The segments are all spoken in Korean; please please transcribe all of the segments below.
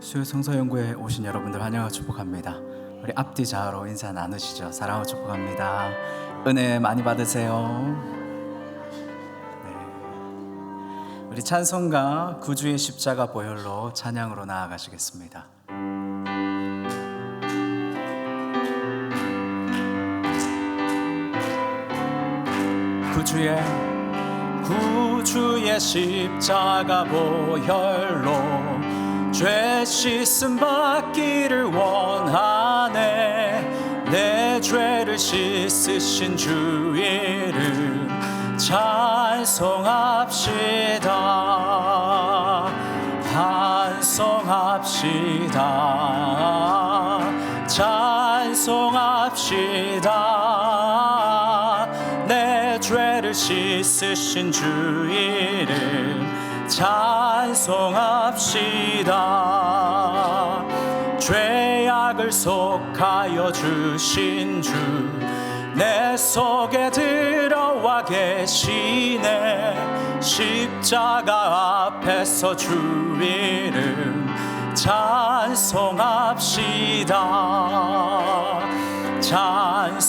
수요 성서연구에 오신 여러분들 환영하고 축복합니다. 우리 앞뒤 좌우로 인사 나누시죠. 사랑하고 축복합니다. 은혜 많이 받으세요. 네. 우리 찬송가 구주의 십자가 보혈로 찬양으로 나아가시겠습니다. 구주의 십자가 보혈로 죄 씻음 받기를 원하네. 내 죄를 씻으신 주 이름 찬송합시다. 찬송합시다. 찬송합시다. 내 죄를 씻으신 주 이름 찬송합시다. 죄악을 속하여 주신 주 내 속에 들어와 계시네. 십자가 앞에서 주 이름 찬송합시다. 찬송합시다.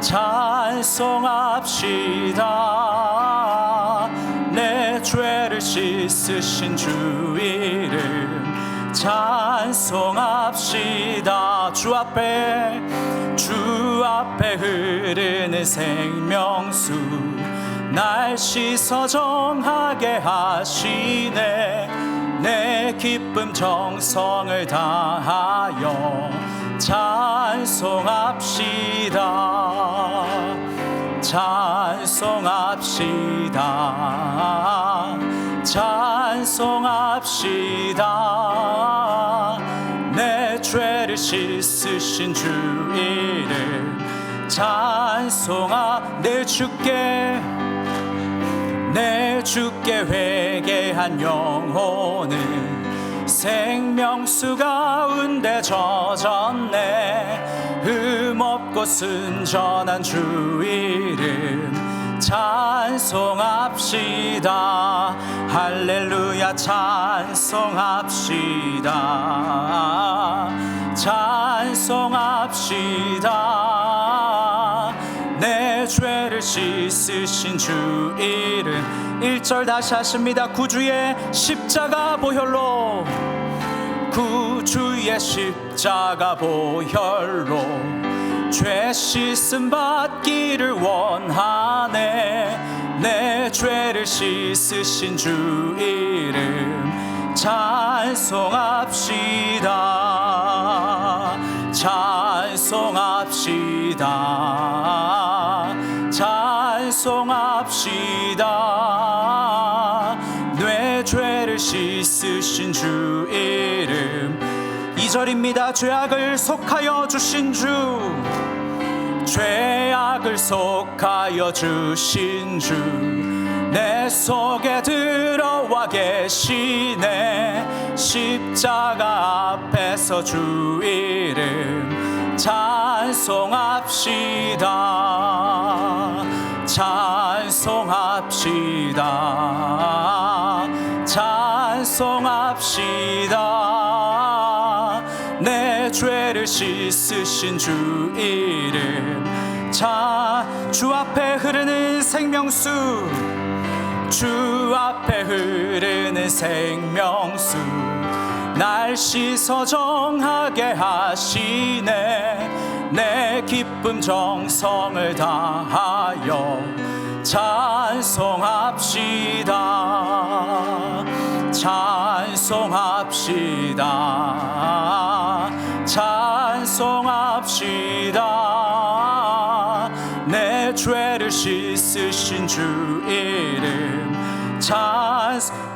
찬송합시다. 내 죄를 씻으신 주 이름 찬송합시다. 주 앞에 흐르는 생명수 날 씻어 정하게 하시네. 내 기쁨 정성을 다하여 찬송합시다. 찬송합시다. 찬송합시다. 내 죄를 씻으신 주 이름 내 주께 회개한 영혼은 생명수 가운데 젖었네. 흠없고 순전한 주 이름 찬송합시다. 할렐루야 찬송합시다. 찬송합시다. 내 죄를 씻으신 주 이름 1절 다시 하십니다. 구주의 십자가 보혈로 구주의 십자가 보혈로 죄 씻음 받기를 원하네. 내 죄를 씻으신 주 이름 찬송합시다. 찬송합시다. 찬송합시다. 내 죄를 씻으신 주 이름 2절입니다. 죄악을 속하여 주신 주 죄악을 속하여 주신 주 내 속에 들어와 계시네. 십자가 앞에서 주 이름 찬송합시다. 찬송합시다. 찬송합시다. 내 죄를 씻으신 주 이름 주 앞에 흐르는 생명수 주 앞에 흐르는 생명수 날 씻어 정하게 하시네. 내 기쁨 정성을 다하여 찬송합시다. 찬송합시다. 찬송합시다. 내 죄를 씻으신 주 이름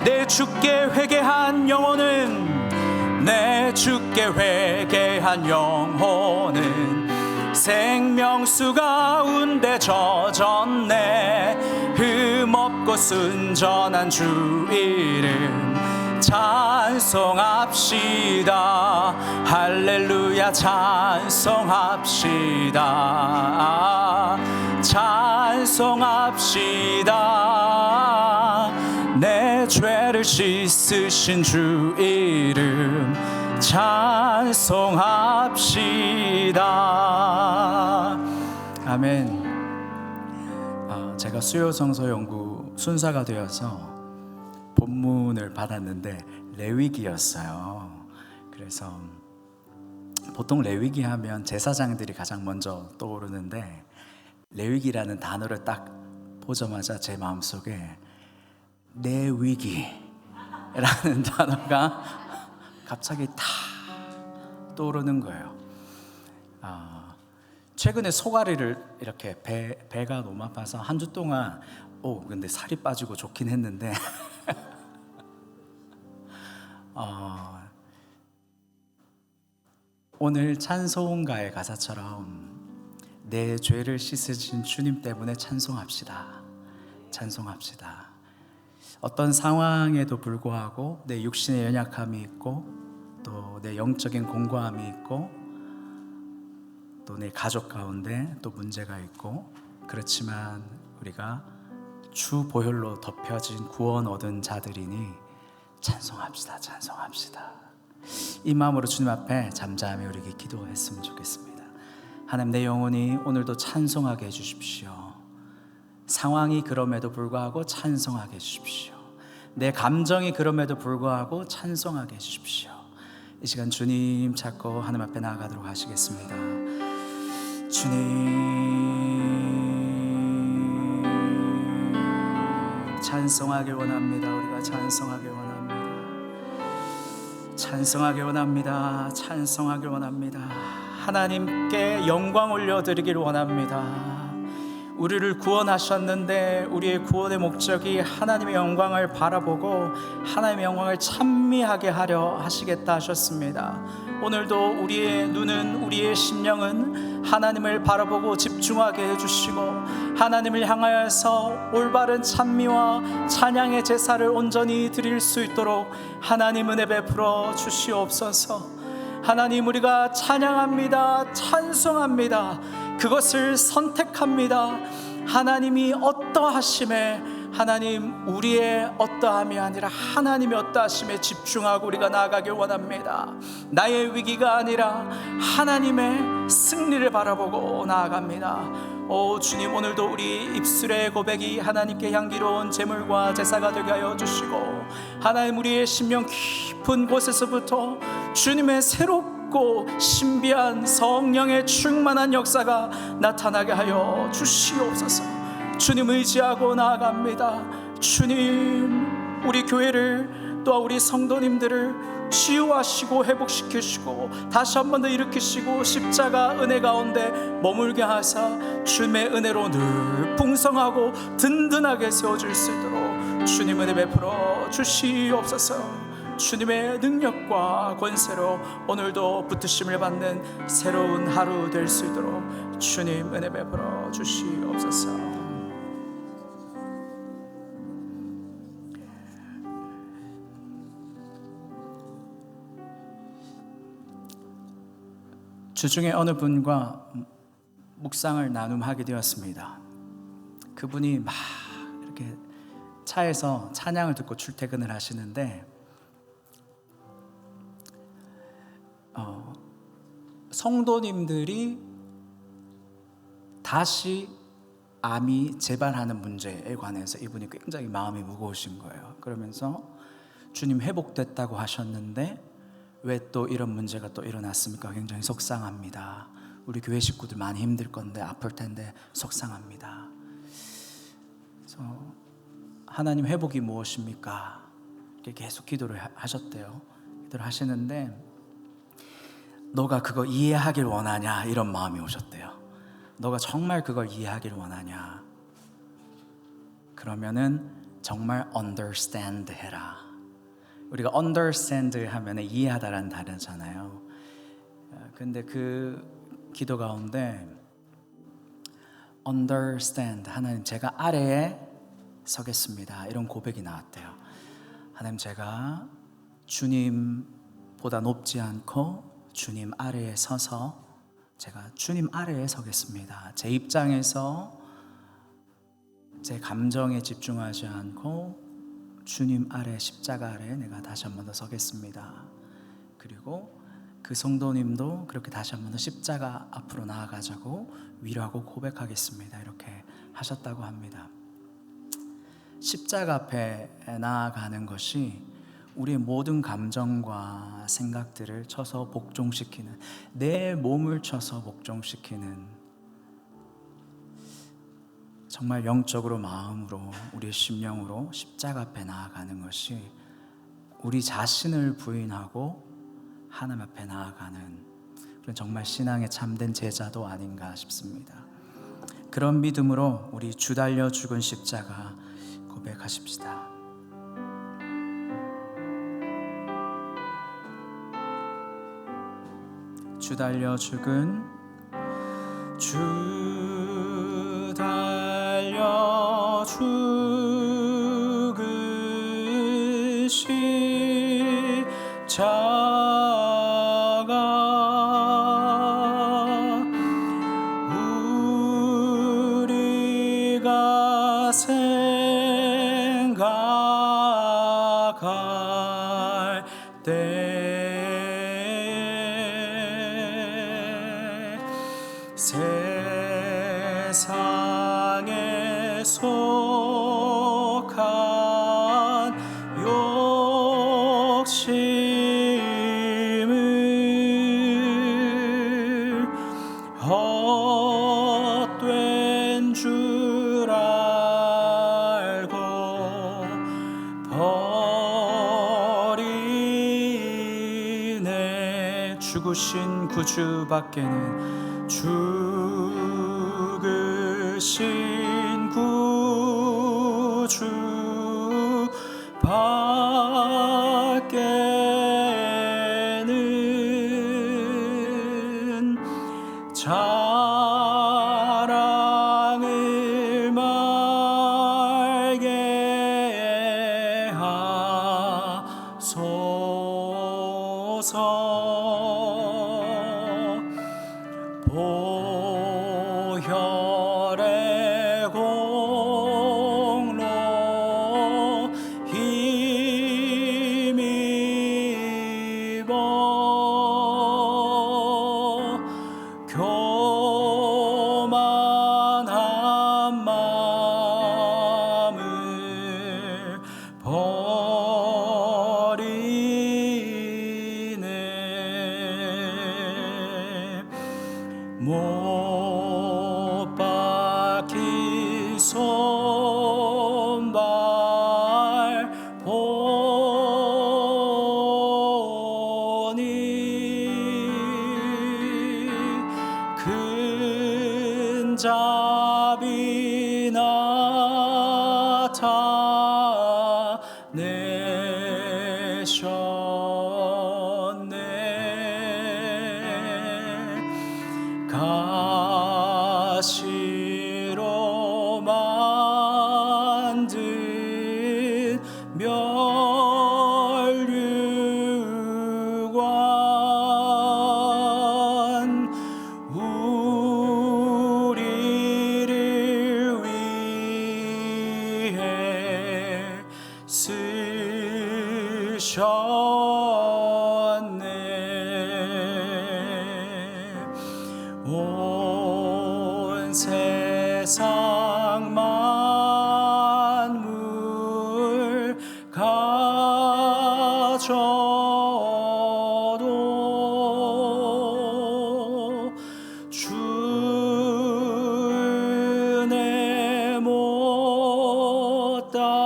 내 주께 회개한 영혼은 내 주께 회개한 영혼은 생명수 가운데 젖었네. 흠없고 순전한 주 이름 찬송합시다. 할렐루야 찬송합시다. 찬송합시다. 내 죄를 씻으신 주 이름 찬송합시다. 아멘. 제가 수요성서 연구 순사가 되어서 본문을 받았는데 레위기였어요. 그래서 보통 레위기 하면 제사장들이 가장 먼저 떠오르는데 레위기라는 단어를 딱 보자마자 제 마음속에 내 위기라는 단어가 갑자기 다 떠오르는 거예요. 최근에 소가리를 이렇게 배가 너무 아파서 한 주 동안 근데 살이 빠지고 좋긴 했는데 오늘 찬송가의 가사처럼 내 죄를 씻으신 주님 때문에 찬송합시다. 찬송합시다. 어떤 상황에도 불구하고 내 육신의 연약함이 있고 또 내 영적인 공고함이 있고 또 내 가족 가운데 또 문제가 있고 그렇지만 우리가 주 보혈로 덮여진 구원 얻은 자들이니 찬송합시다. 찬송합시다. 이 마음으로 주님 앞에 잠잠히 우리 기도했으면 좋겠습니다. 하나님, 내 영혼이 오늘도 찬송하게 해주십시오. 상황이 그럼에도 불구하고 찬송하게 해주십시오. 내 감정이 그럼에도 불구하고 찬송하게 해주십시오. 이 시간 주님 찾고 하나님 앞에 나아가도록 하시겠습니다. 주님 찬송하길 원합니다. 우리가 찬송하길 원합니다. 찬송하길 원합니다. 찬송하길 원합니다. 하나님께 영광 올려드리길 원합니다. 우리를 구원하셨는데 우리의 구원의 목적이 하나님의 영광을 바라보고 하나님의 영광을 찬미하게 하려 하시겠다 하셨습니다. 오늘도 우리의 눈은, 우리의 심령은 하나님을 바라보고 집중하게 해주시고 하나님을 향하여서 올바른 찬미와 찬양의 제사를 온전히 드릴 수 있도록 하나님 은혜 베풀어 주시옵소서. 하나님, 우리가 찬양합니다. 찬송합니다. 그것을 선택합니다. 하나님이 어떠하심에, 하나님 우리의 어떠함이 아니라 하나님의 어떠하심에 집중하고 우리가 나아가길 원합니다. 나의 위기가 아니라 하나님의 승리를 바라보고 나아갑니다. 주님, 오늘도 우리 입술의 고백이 하나님께 향기로운 제물과 제사가 되게 하여 주시고 하나님, 우리의 심령 깊은 곳에서부터 주님의 새롭고 신비한 성령의 충만한 역사가 나타나게 하여 주시옵소서. 주님 의지하고 나아갑니다. 주님, 우리 교회를 또 우리 성도님들을 치유하시고 회복시키시고 다시 한 번 더 일으키시고 십자가 은혜 가운데 머물게 하사 주님의 은혜로 늘 풍성하고 든든하게 세워질 수 있도록 주님 은혜 베풀어 주시옵소서. 주님의 능력과 권세로 오늘도 붙으심을 받는 새로운 하루 될 수 있도록 주님 은혜 베풀어 주시옵소서. 주중에 어느 분과 묵상을 나눔하게 되었습니다. 그분이 막 이렇게 차에서 찬양을 듣고 출퇴근을 하시는데 성도님들이 다시 암이 재발하는 문제에 관해서 이분이 굉장히 마음이 무거우신 거예요. 그러면서 주님 회복됐다고 하셨는데 왜 또 이런 문제가 또 일어났습니까? 굉장히 속상합니다. 우리 교회 식구들 많이 힘들 건데 아플 텐데 속상합니다. 그래서 하나님 회복이 무엇입니까? 이렇게 계속 기도를 하셨대요. 기도를 하시는데 너가 그거 이해하길 원하냐? 이런 마음이 오셨대요. 너가 정말 그걸 이해하길 원하냐? 그러면은 정말 understand 해라. 우리가 understand 하면 이해하다라는 단어잖아요. 근데 그 기도 가운데 understand, 하나님 제가 아래에 서겠습니다, 이런 고백이 나왔대요. 하나님, 제가 주님보다 높지 않고 주님 아래에 서서 제가 주님 아래에 서겠습니다. 제 입장에서 제 감정에 집중하지 않고 주님 아래, 십자가 아래 내가 다시 한 번 더 서겠습니다. 그리고 그 성도님도 그렇게 다시 한 번 더 십자가 앞으로 나아가자고 위로하고 고백하겠습니다. 이렇게 하셨다고 합니다. 십자가 앞에 나아가는 것이 우리의 모든 감정과 생각들을 쳐서 복종시키는, 내 몸을 쳐서 복종시키는, 정말 영적으로, 마음으로, 우리의 심령으로 십자가 앞에 나아가는 것이 우리 자신을 부인하고 하나님 앞에 나아가는 그런 정말 신앙의 참된 제자도 아닌가 싶습니다. 그런 믿음으로 우리 주 달려 죽은 십자가 고백하십시다. 주 달려 죽은, 주 달려 죽은 십자가 우리가 생각할 때 세상에 속한 욕심을 헛된 줄 알고 버리네. 죽으신 구주밖에는, 죽으신 구주 밖에는 자랑을 말게 하소서. 보혈의 공로 힘입어 교만한 마음을 버리네. 못 박힌 손발 보니 큰 자비 나타내셨네. 가시로 만든 면류관 우리를 위해 쓰셨네. 온 세상 만물 가져도 주 은혜 못 따갚겠네.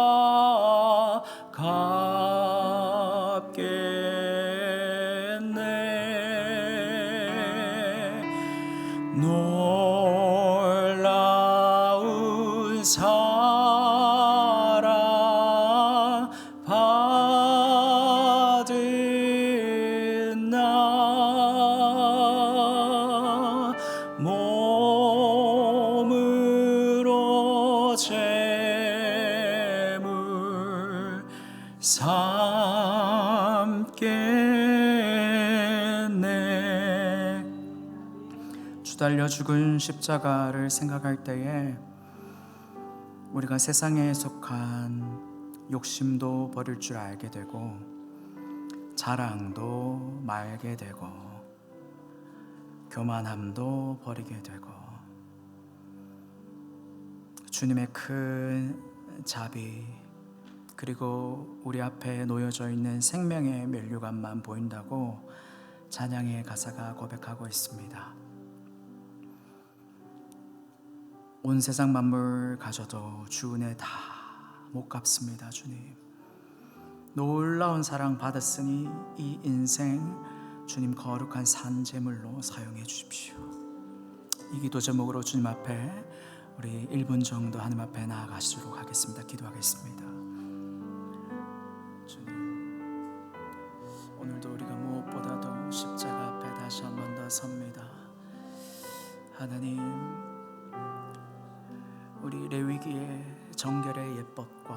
놀라운 사랑 받은 나 몸으로 재물 삼겠네. 주 달려 죽은 십자가를 생각할 때에 우리가 세상에 속한 욕심도 버릴 줄 알게 되고 자랑도 말게 되고 교만함도 버리게 되고 주님의 큰 자비 그리고 우리 앞에 놓여져 있는 생명의 면류관만 보인다고 찬양의 가사가 고백하고 있습니다. 온 세상 만물 가져도 주 은혜 다 못 갚습니다. 주님 놀라운 사랑 받았으니 이 인생 주님 거룩한 산제물로 사용해 주십시오. 이 기도 제목으로 주님 앞에 우리 1분 정도 하나님 앞에 나아가시도록 하겠습니다. 기도하겠습니다. 주님 오늘도 우리가 무엇보다도 십자가 앞에 다시 한 번 더 섭니다. 하나님 우리 레위기의 정결의 예법과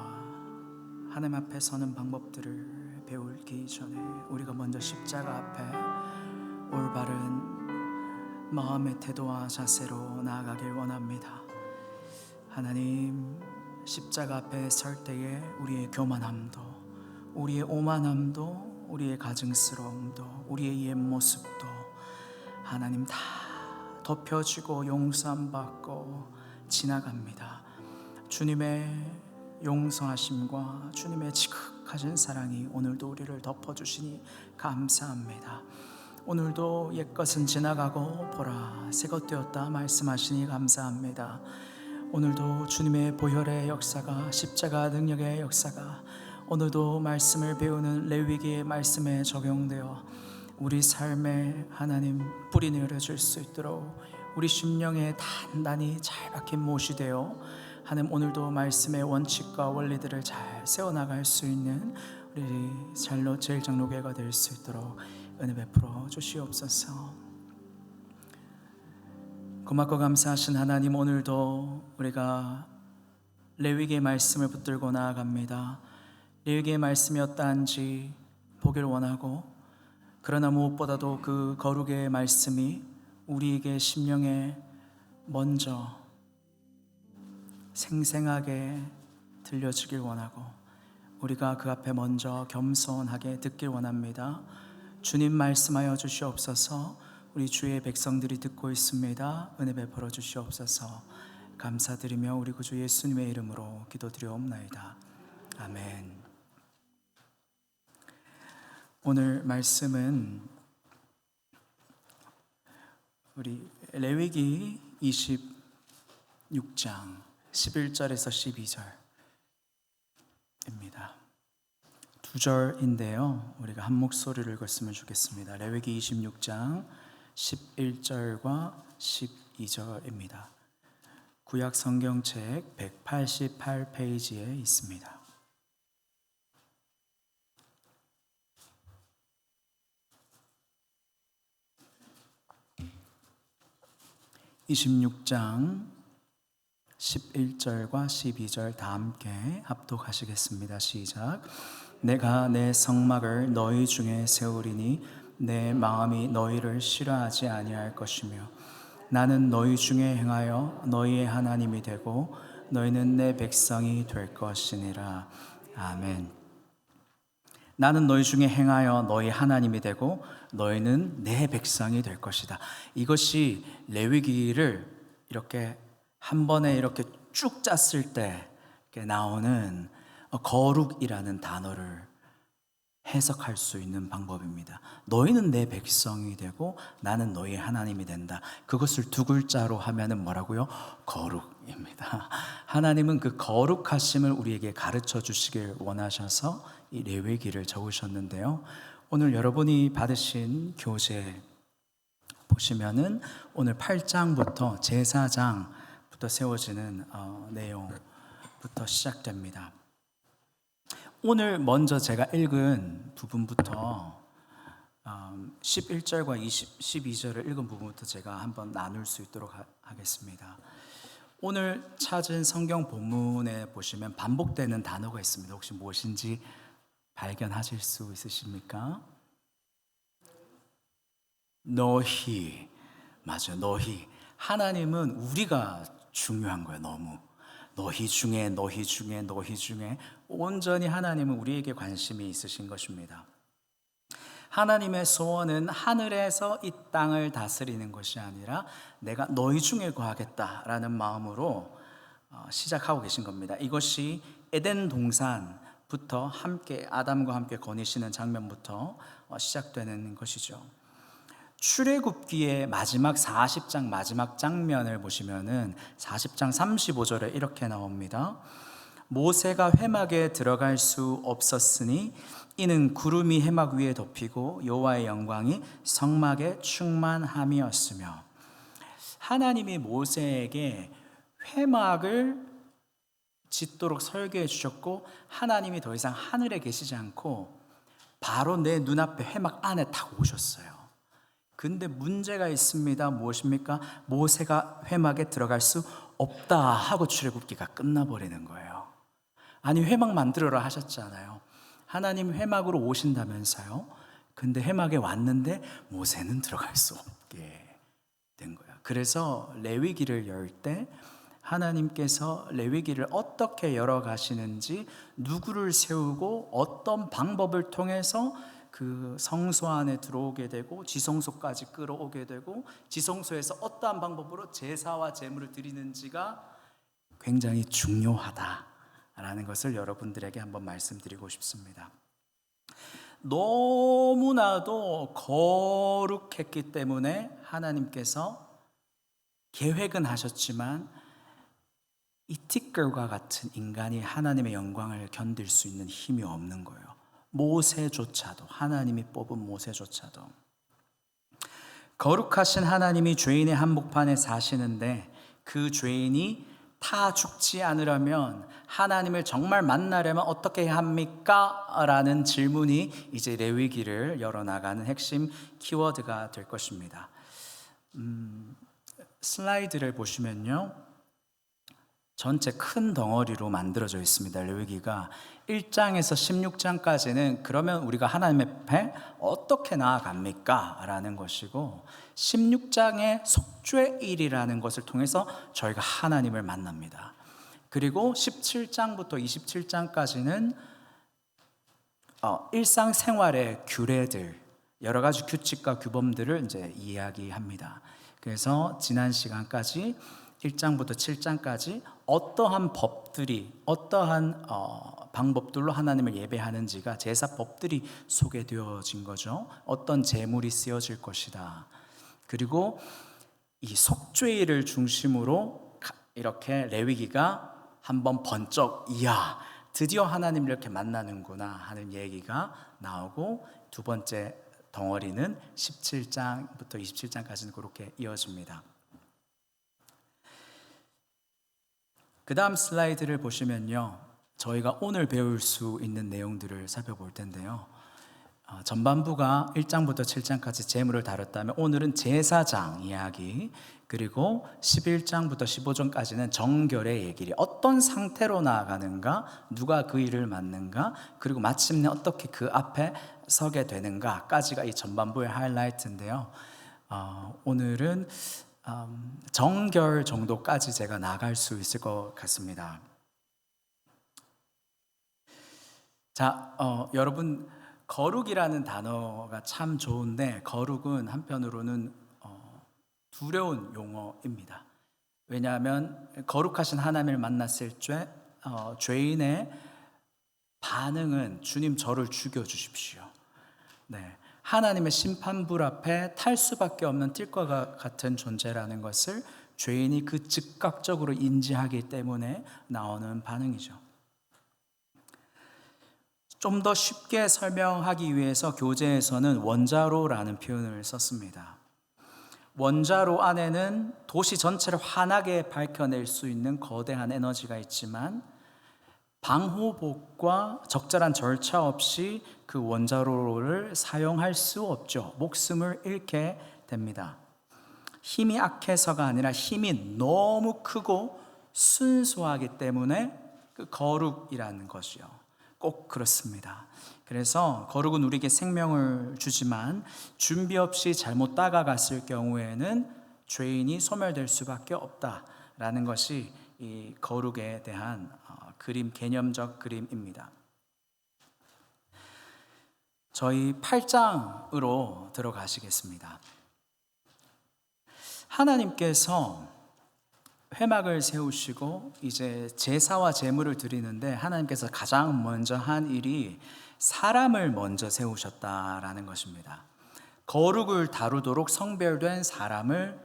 하나님 앞에 서는 방법들을 배우기 전에 우리가 먼저 십자가 앞에 올바른 마음의 태도와 자세로 나아가길 원합니다. 하나님 십자가 앞에 설 때에 우리의 교만함도 우리의 오만함도 우리의 가증스러움도 우리의 옛 모습도 하나님 다 덮여지고 용서함 받고 지나갑니다. 주님의 용서하심과 주님의 지극하신 사랑이 오늘도 우리를 덮어주시니 감사합니다. 오늘도 옛것은 지나가고 보라 새것 되었다 말씀하시니 감사합니다. 오늘도 주님의 보혈의 역사가 십자가 능력의 역사가 오늘도 말씀을 배우는 레위기의 말씀에 적용되어 우리 삶에 하나님 뿌리 내려줄 수 있도록 우리 심령에 단단히 잘 박힌 못이 되어 하나님 오늘도 말씀의 원칙과 원리들을 잘 세워나갈 수 있는 우리 잘로 제일장로교회가 될 수 있도록 은혜 베풀어 주시옵소서. 고맙고 감사하신 하나님 오늘도 우리가 레위기의 말씀을 붙들고 나아갑니다. 레위기의 말씀이 어떠한지 보길 원하고 그러나 무엇보다도 그 거룩의 말씀이 우리에게 심령에 먼저 생생하게 들려주길 원하고 우리가 그 앞에 먼저 겸손하게 듣길 원합니다. 주님 말씀하여 주시옵소서. 우리 주의 백성들이 듣고 있습니다. 은혜 베풀어 주시옵소서. 감사드리며 우리 구주 예수님의 이름으로 기도드리옵나이다. 아멘. 오늘 말씀은 우리 레위기 26장 11절에서 12절입니다. 두 절인데요. 우리가 한 목소리를 읽었으면 좋겠습니다. 레위기 26장 11절과 12절입니다. 구약 성경책 188페이지에 있습니다. 26장 11절과 12절 다 함께 합독하시겠습니다. 시작. 내가 내 성막을 너희 중에 세우리니 내 마음이 너희를 싫어하지 아니할 것이며 나는 너희 중에 행하여 너희의 하나님이 되고 너희는 내 백성이 될 것이니라. 아멘. 나는 너희 중에 행하여 너희 하나님이 되고 너희는 내 백성이 될 것이다. 이것이 레위기를 이렇게 한 번에 이렇게 쭉 짰을 때 나오는 거룩이라는 단어를 해석할 수 있는 방법입니다. 너희는 내 백성이 되고 나는 너희 하나님이 된다. 그것을 두 글자로 하면은 뭐라고요? 거룩입니다. 하나님은 그 거룩하심을 우리에게 가르쳐 주시길 원하셔서 이 레위기를 적으셨는데요. 오늘 여러분이 받으신 교재 보시면은 오늘 8장부터 제사장부터 세워지는 내용부터 시작됩니다. 오늘 먼저 제가 읽은 부분부터 11절과 12절을 읽은 부분부터 제가 한번 나눌 수 있도록 하겠습니다. 오늘 찾은 성경 본문에 보시면 반복되는 단어가 있습니다. 혹시 무엇인지 발견하실 수 있으십니까? 너희. 맞아요. 너희. 하나님은 우리가 중요한 거예요. 너희 중에 온전히 하나님은 우리에게 관심이 있으신 것입니다. 하나님의 소원은 하늘에서 이 땅을 다스리는 것이 아니라 내가 너희 중에 거하겠다라는 마음으로 시작하고 계신 겁니다. 이것이 에덴 동산부터 함께 아담과 함께 거니시는 장면부터 시작되는 것이죠. 출애굽기의 마지막 40장 마지막 장면을 보시면은 40장 35절에 이렇게 나옵니다. 모세가 회막에 들어갈 수 없었으니 이는 구름이 회막 위에 덮이고 여호와의 영광이 성막에 충만함이었으며, 하나님이 모세에게 회막을 짓도록 설계해 주셨고, 하나님이 더 이상 하늘에 계시지 않고 바로 내 눈앞에 회막 안에 딱 오셨어요. 근데 문제가 있습니다. 무엇입니까? 모세가 회막에 들어갈 수 없다 하고 출애굽기가 끝나버리는 거예요. 아니, 회막 만들어라 하셨잖아요. 하나님 회막으로 오신다면서요. 근데 회막에 왔는데 모세는 들어갈 수 없게 된 거예요. 그래서 레위기를 열 때 하나님께서 레위기를 어떻게 열어가시는지, 누구를 세우고 어떤 방법을 통해서 그 성소 안에 들어오게 되고 지성소까지 끌어오게 되고 지성소에서 어떠한 방법으로 제사와 제물을 드리는지가 굉장히 중요하다라는 것을 여러분들에게 한번 말씀드리고 싶습니다. 너무나도 거룩했기 때문에 하나님께서 계획은 하셨지만 이티끌과 같은 인간이 하나님의 영광을 견딜 수 있는 힘이 없는 거예요. 모세조차도, 하나님이 뽑은 모세조차도. 거룩하신 하나님이 죄인의 한복판에 사시는데 그 죄인이 타 죽지 않으려면, 하나님을 정말 만나려면 어떻게 해야 합니까? 라는 질문이 이제 레위기를 열어나가는 핵심 키워드가 될 것입니다. 슬라이드를 보시면요, 전체 큰 덩어리로 만들어져 있습니다. 레위기가 1장에서 16장까지는 그러면 우리가 하나님 앞에 어떻게 나아갑니까? 라는 것이고, 16장의 속죄일이라는 것을 통해서 저희가 하나님을 만납니다. 그리고 17장부터 27장까지는 일상생활의 규례들, 여러 가지 규칙과 규범들을 이제 이야기합니다. 그래서 지난 시간까지 1장부터 7장까지 어떠한 법들이, 어떠한 방법들로 하나님을 예배하는지가, 제사법들이 소개되어진 거죠. 어떤 제물이 쓰여질 것이다. 그리고 이 속죄일을 중심으로 이렇게 레위기가 한번 번쩍, 이야, 드디어 하나님을 이렇게 만나는구나 하는 얘기가 나오고, 두 번째 덩어리는 17장부터 27장까지는 그렇게 이어집니다. 그 다음 슬라이드를 보시면요, 저희가 오늘 배울 수 있는 내용들을 살펴볼 텐데요, 전반부가 1장부터 7장까지 제물을 다뤘다면 오늘은 제사장 이야기, 그리고 11장부터 15장까지는 정결의 얘기를, 어떤 상태로 나아가는가, 누가 그 일을 맡는가, 그리고 마침내 어떻게 그 앞에 서게 되는가까지가 이 전반부의 하이라이트인데요, 오늘은 정결 정도까지 제가 나갈 수 있을 것 같습니다. 자, 여러분, 거룩이라는 단어가 참 좋은데, 거룩은 한편으로는 두려운 용어입니다. 왜냐하면 거룩하신 하나님을 만났을 때 죄인의 반응은 주님 저를 죽여주십시오. 네, 하나님의 심판불 앞에 탈 수밖에 없는 띨과 같은 존재라는 것을 죄인이 그 즉각적으로 인지하기 때문에 나오는 반응이죠. 좀 더 쉽게 설명하기 위해서 교재에서는 원자로라는 표현을 썼습니다. 원자로 안에는 도시 전체를 환하게 밝혀낼 수 있는 거대한 에너지가 있지만, 방호복과 적절한 절차 없이 그 원자로를 사용할 수 없죠. 목숨을 잃게 됩니다. 힘이 악해서가 아니라 힘이 너무 크고 순수하기 때문에 그 거룩이라는 것이요, 꼭 그렇습니다. 그래서 거룩은 우리에게 생명을 주지만 준비 없이 잘못 다가갔을 경우에는 죄인이 소멸될 수밖에 없다라는 것이 이 거룩에 대한 그림, 개념적 그림입니다. 저희 8장으로 들어가시겠습니다. 하나님께서 회막을 세우시고 이제 제사와 제물을 드리는데 하나님께서 가장 먼저 한 일이 사람을 먼저 세우셨다라는 것입니다. 거룩을 다루도록 성별된 사람을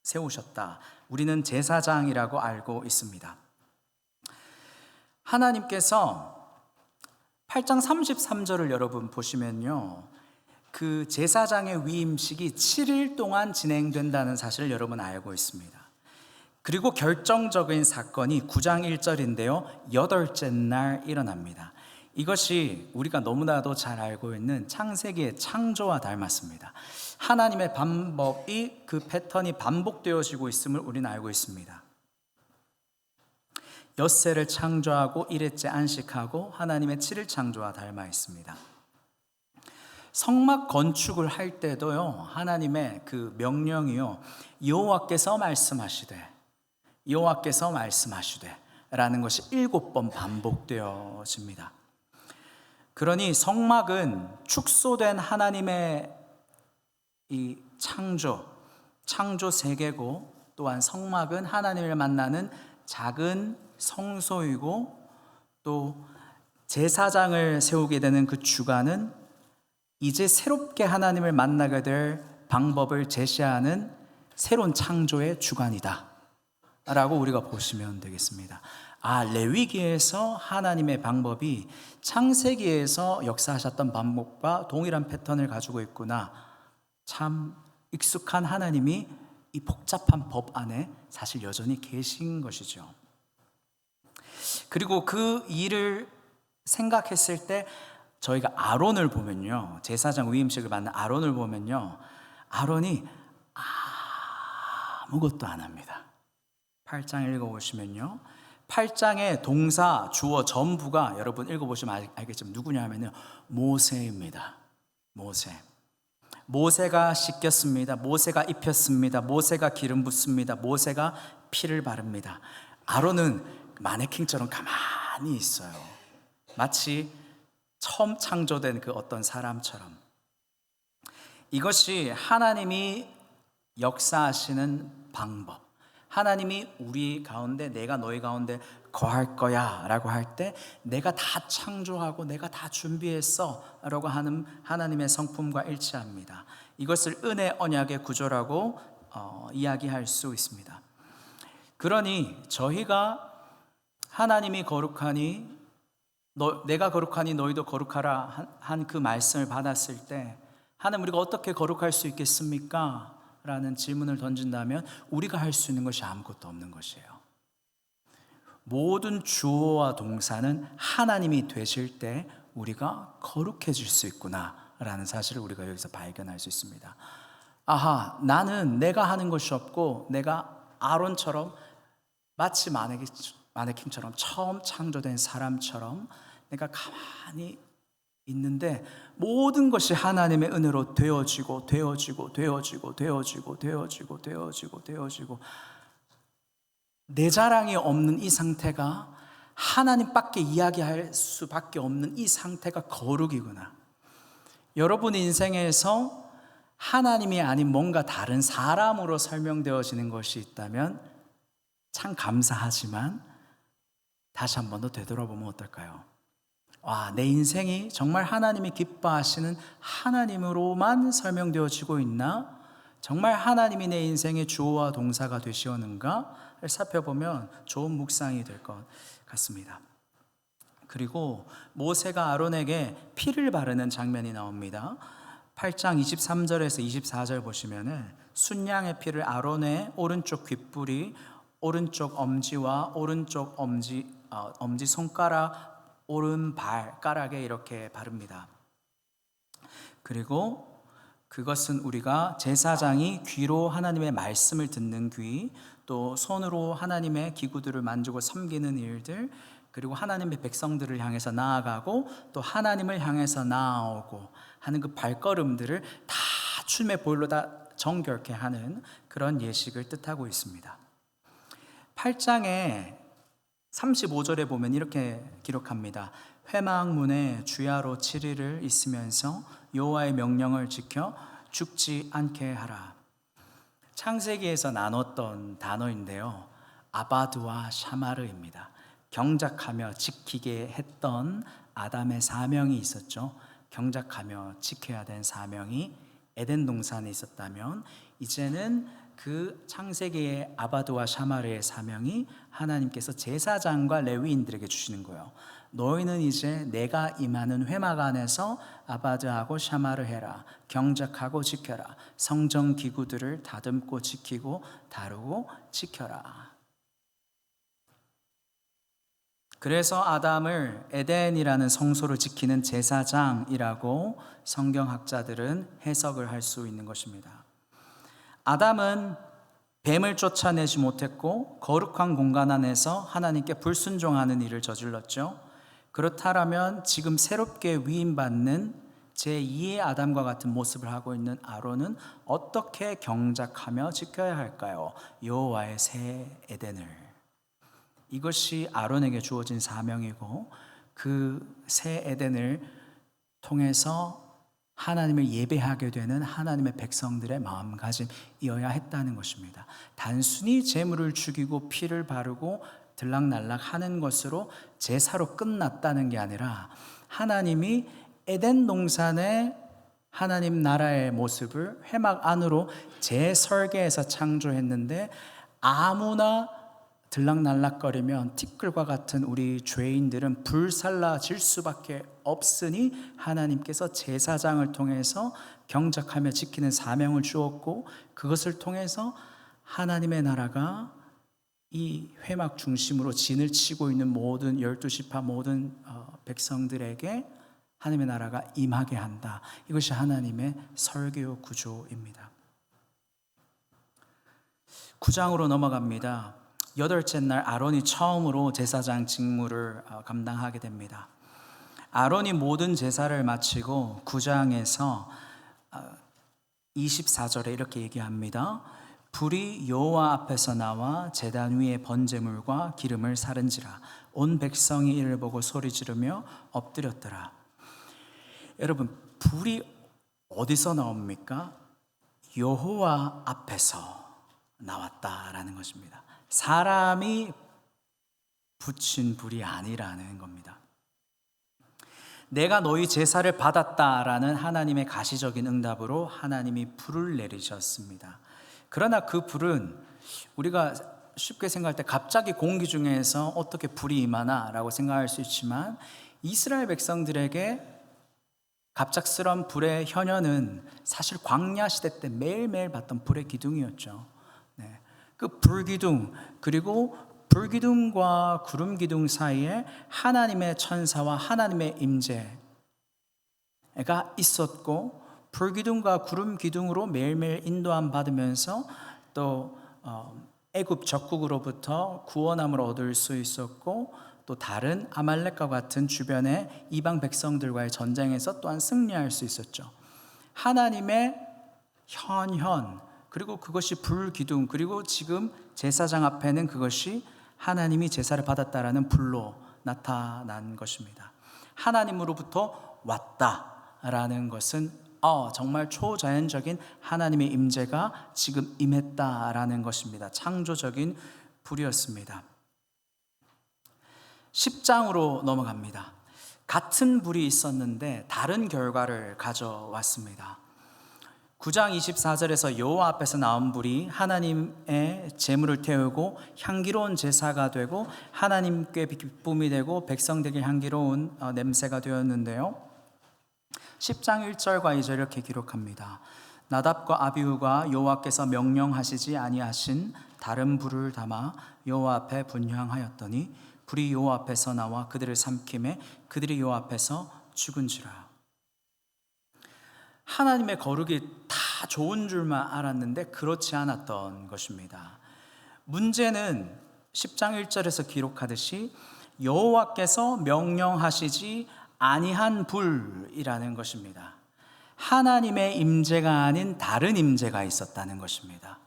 세우셨다. 우리는 제사장이라고 알고 있습니다. 하나님께서 8장 33절을 여러분 보시면요, 그 제사장의 위임식이 7일 동안 진행된다는 사실을 여러분 알고 있습니다. 그리고 결정적인 사건이 9장 1절인데요 8째 날 일어납니다. 이것이 우리가 너무나도 잘 알고 있는 창세기의 창조와 닮았습니다. 하나님의 방법이, 그 패턴이 반복되어지고 있음을 우리는 알고 있습니다. 엿새를 창조하고 일회째 안식하고 하나님의 7일 창조와 닮아 있습니다. 성막 건축을 할 때도요, 하나님의 그 명령이요, 여호와께서 말씀하시되 라는 것이 7번 반복되어집니다. 그러니 성막은 축소된 하나님의 이 창조 세계고, 또한 성막은 하나님을 만나는 작은 성소이고, 또 제사장을 세우게 되는 그 주관은 이제 새롭게 하나님을 만나게 될 방법을 제시하는 새로운 창조의 주관이다 라고 우리가 보시면 되겠습니다. 레위기에서 하나님의 방법이 창세기에서 역사하셨던 방법과 동일한 패턴을 가지고 있구나. 참 익숙한 하나님이 이 복잡한 법 안에 사실 여전히 계신 것이죠. 그리고 그 일을 생각했을 때 저희가 아론을 보면요, 제사장 위임식을 받는 아론을 보면요, 아론이 아무것도 안 합니다. 8장 읽어보시면요, 8장의 동사, 주어 전부가 여러분 읽어보시면 알겠지만 누구냐 하면요, 모세입니다. 모세가 씻겼습니다. 모세가 입혔습니다. 모세가 기름 붓습니다. 모세가 피를 바릅니다. 아론은 마네킹처럼 가만히 있어요. 마치 처음 창조된 그 어떤 사람처럼. 이것이 하나님이 역사하시는 방법, 하나님이 우리 가운데, 내가 너희 가운데 거할 거야 라고 할 때 내가 다 창조하고 내가 다 준비했어 라고 하는 하나님의 성품과 일치합니다. 이것을 은혜 언약의 구조라고 이야기할 수 있습니다. 그러니 저희가 하나님이 거룩하니 내가 거룩하니 너희도 거룩하라 한 그 말씀을 받았을 때, 하나님 우리가 어떻게 거룩할 수 있겠습니까? 라는 질문을 던진다면 우리가 할 수 있는 것이 아무것도 없는 것이에요. 모든 주어와 동사는 하나님이 되실 때 우리가 거룩해질 수 있구나 라는 사실을 우리가 여기서 발견할 수 있습니다. 나는 내가 하는 것이 없고, 내가 아론처럼 마치 마네킹처럼 처음 창조된 사람처럼 내가 가만히 있는데 모든 것이 하나님의 은혜로 되어지고 내 자랑이 없는 이 상태가, 하나님밖에 이야기할 수밖에 없는 이 상태가 거룩이구나. 여러분 인생에서 하나님이 아닌 뭔가 다른 사람으로 설명되어지는 것이 있다면 참 감사하지만 다시 한 번 더 되돌아보면 어떨까요? 내 인생이 정말 하나님이 기뻐하시는 하나님으로만 설명되어지고 있나? 정말 하나님이 내 인생의 주어와 동사가 되시었는가를 살펴보면 좋은 묵상이 될 것 같습니다. 그리고 모세가 아론에게 피를 바르는 장면이 나옵니다. 8장 23절에서 24절 보시면은 순양의 피를 아론의 오른쪽 귓불이, 오른쪽 엄지와 오른쪽 엄지 손가락, 오른 발가락에 이렇게 바릅니다. 그리고 그것은 우리가 제사장이 귀로 하나님의 말씀을 듣는 귀, 또 손으로 하나님의 기구들을 만지고 섬기는 일들, 그리고 하나님의 백성들을 향해서 나아가고 또 하나님을 향해서 나아오고 하는 그 발걸음들을 다 춤의 보일로 다 정결케 하는 그런 예식을 뜻하고 있습니다. 8장에 35절에 보면 이렇게 기록합니다. 회막문에 주야로 7일을 있으면서 여호와의 명령을 지켜 죽지 않게 하라. 창세기에서 나눴던 단어인데요, 아바드와 샤마르입니다. 경작하며 지키게 했던 아담의 사명이 있었죠. 경작하며 지켜야 된 사명이 에덴 동산에 있었다면, 이제는 그 창세기의 아바드와 샤마르의 사명이 하나님께서 제사장과 레위인들에게 주시는 거예요. 너희는 이제 내가 임하는 회막 안에서 아바드하고 샤마르 해라. 경작하고 지켜라. 성전 기구들을 다듬고 지키고 다루고 지켜라. 그래서 아담을 에덴이라는 성소를 지키는 제사장이라고 성경학자들은 해석을 할 수 있는 것입니다. 아담은 뱀을 쫓아내지 못했고 거룩한 공간 안에서 하나님께 불순종하는 일을 저질렀죠. 그렇다면 지금 새롭게 위임받는 제2의 아담과 같은 모습을 하고 있는 아론은 어떻게 경작하며 지켜야 할까요? 여호와의 새 에덴을. 이것이 아론에게 주어진 사명이고, 그 새 에덴을 통해서 하나님을 예배하게 되는 하나님의 백성들의 마음가짐이어야 했다는 것입니다. 단순히 제물을 죽이고 피를 바르고 들락날락 하는 것으로 제사로 끝났다는 게 아니라, 하나님이 에덴 동산의 하나님 나라의 모습을 회막 안으로 재설계해서 창조했는데, 아무나 들락날락거리면 티끌과 같은 우리 죄인들은 불살라질 수밖에 없으니 하나님께서 제사장을 통해서 경작하며 지키는 사명을 주었고, 그것을 통해서 하나님의 나라가 이 회막 중심으로 진을 치고 있는 모든 12지파 모든 백성들에게 하나님의 나라가 임하게 한다. 이것이 하나님의 설교 구조입니다. 9장으로 넘어갑니다. 8째 날 아론이 처음으로 제사장 직무를 감당하게 됩니다. 아론이 모든 제사를 마치고 9장에서 24절에 이렇게 얘기합니다. 불이 여호와 앞에서 나와 제단 위에 번제물과 기름을 사른지라. 온 백성이 이를 보고 소리 지르며 엎드렸더라. 여러분, 불이 어디서 나옵니까? 여호와 앞에서 나왔다라는 것입니다. 사람이 붙인 불이 아니라는 겁니다. 내가 너희 제사를 받았다라는 하나님의 가시적인 응답으로 하나님이 불을 내리셨습니다. 그러나 그 불은 우리가 쉽게 생각할 때 갑자기 공기 중에서 어떻게 불이 임하나 라고 생각할 수 있지만, 이스라엘 백성들에게 갑작스러운 불의 현현은 사실 광야 시대 때 매일매일 봤던 불의 기둥이었죠. 그 불기둥, 그리고 불기둥과 구름기둥 사이에 하나님의 천사와 하나님의 임재가 있었고, 불기둥과 구름기둥으로 매일매일 인도함 받으면서 또 애굽 적국으로부터 구원함을 얻을 수 있었고, 또 다른 아말렉과 같은 주변의 이방 백성들과의 전쟁에서 또한 승리할 수 있었죠. 하나님의 현현, 그리고 그것이 불기둥, 그리고 지금 제사장 앞에는 그것이 하나님이 제사를 받았다라는 불로 나타난 것입니다. 하나님으로부터 왔다라는 것은 정말 초자연적인 하나님의 임재가 지금 임했다라는 것입니다. 창조적인 불이었습니다. 10장으로 넘어갑니다. 같은 불이 있었는데 다른 결과를 가져왔습니다. 9장 24절에서 여호와 앞에서 나온 불이 하나님의 제물을 태우고 향기로운 제사가 되고 하나님께 기쁨이 되고 백성들에게 향기로운 냄새가 되었는데요, 10장 1절과 2절 이렇게 기록합니다. 나답과 아비후가 여호와께서 명령하시지 아니하신 다른 불을 담아 여호와 앞에 분향하였더니 불이 여호와 앞에서 나와 그들을 삼키매 그들이 여호와 앞에서 죽은지라. 하나님의 거룩이 다 좋은 줄만 알았는데 그렇지 않았던 것입니다. 문제는 10장 1절에서 기록하듯이 여호와께서 명령하시지 아니한 불이라는 것입니다. 하나님의 임재가 아닌 다른 임재가 있었다는 것입니다.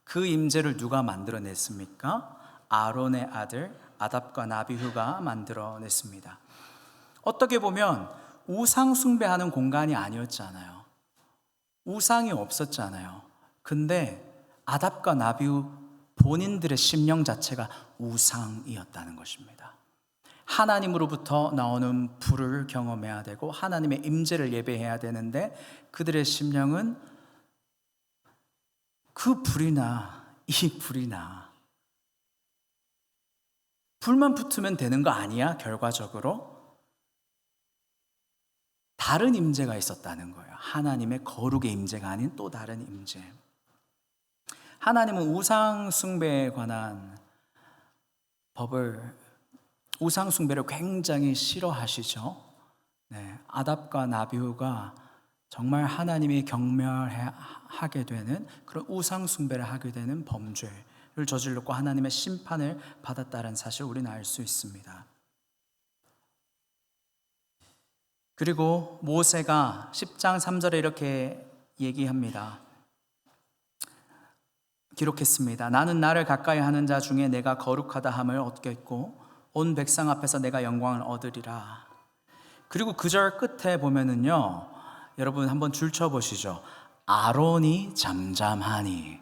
그 임재를 누가 만들어냈습니까? 아론의 아들 아답과 나비후가 만들어냈습니다. 어떻게 보면 우상 숭배하는 공간이 아니었잖아요. 우상이 없었잖아요. 근데 아답과 나비후 본인들의 심령 자체가 우상이었다는 것입니다. 하나님으로부터 나오는 불을 경험해야 되고 하나님의 임재를 예배해야 되는데 그들의 심령은 그 불이나 이 불이나 불만 붙으면 되는 거 아니야? 결과적으로 다른 임재가 있었다는 거예요. 하나님의 거룩의 임재가 아닌 또 다른 임재. 하나님은 우상 숭배에 관한 법을, 우상 숭배를 굉장히 싫어하시죠. 네, 아답과 나비후가 정말 하나님이 경멸하게 되는 그런 우상 숭배를 하게 되는 범죄를 저질렀고 하나님의 심판을 받았다는 사실을 우리는 알 수 있습니다. 그리고 모세가 10장 3절에 이렇게 얘기합니다. 기록했습니다. 나는 나를 가까이 하는 자 중에 내가 거룩하다 함을 얻겠고 온 백성 앞에서 내가 영광을 얻으리라. 그리고 그 절 끝에 보면은요, 여러분 한번 줄 쳐 보시죠. 아론이 잠잠하니.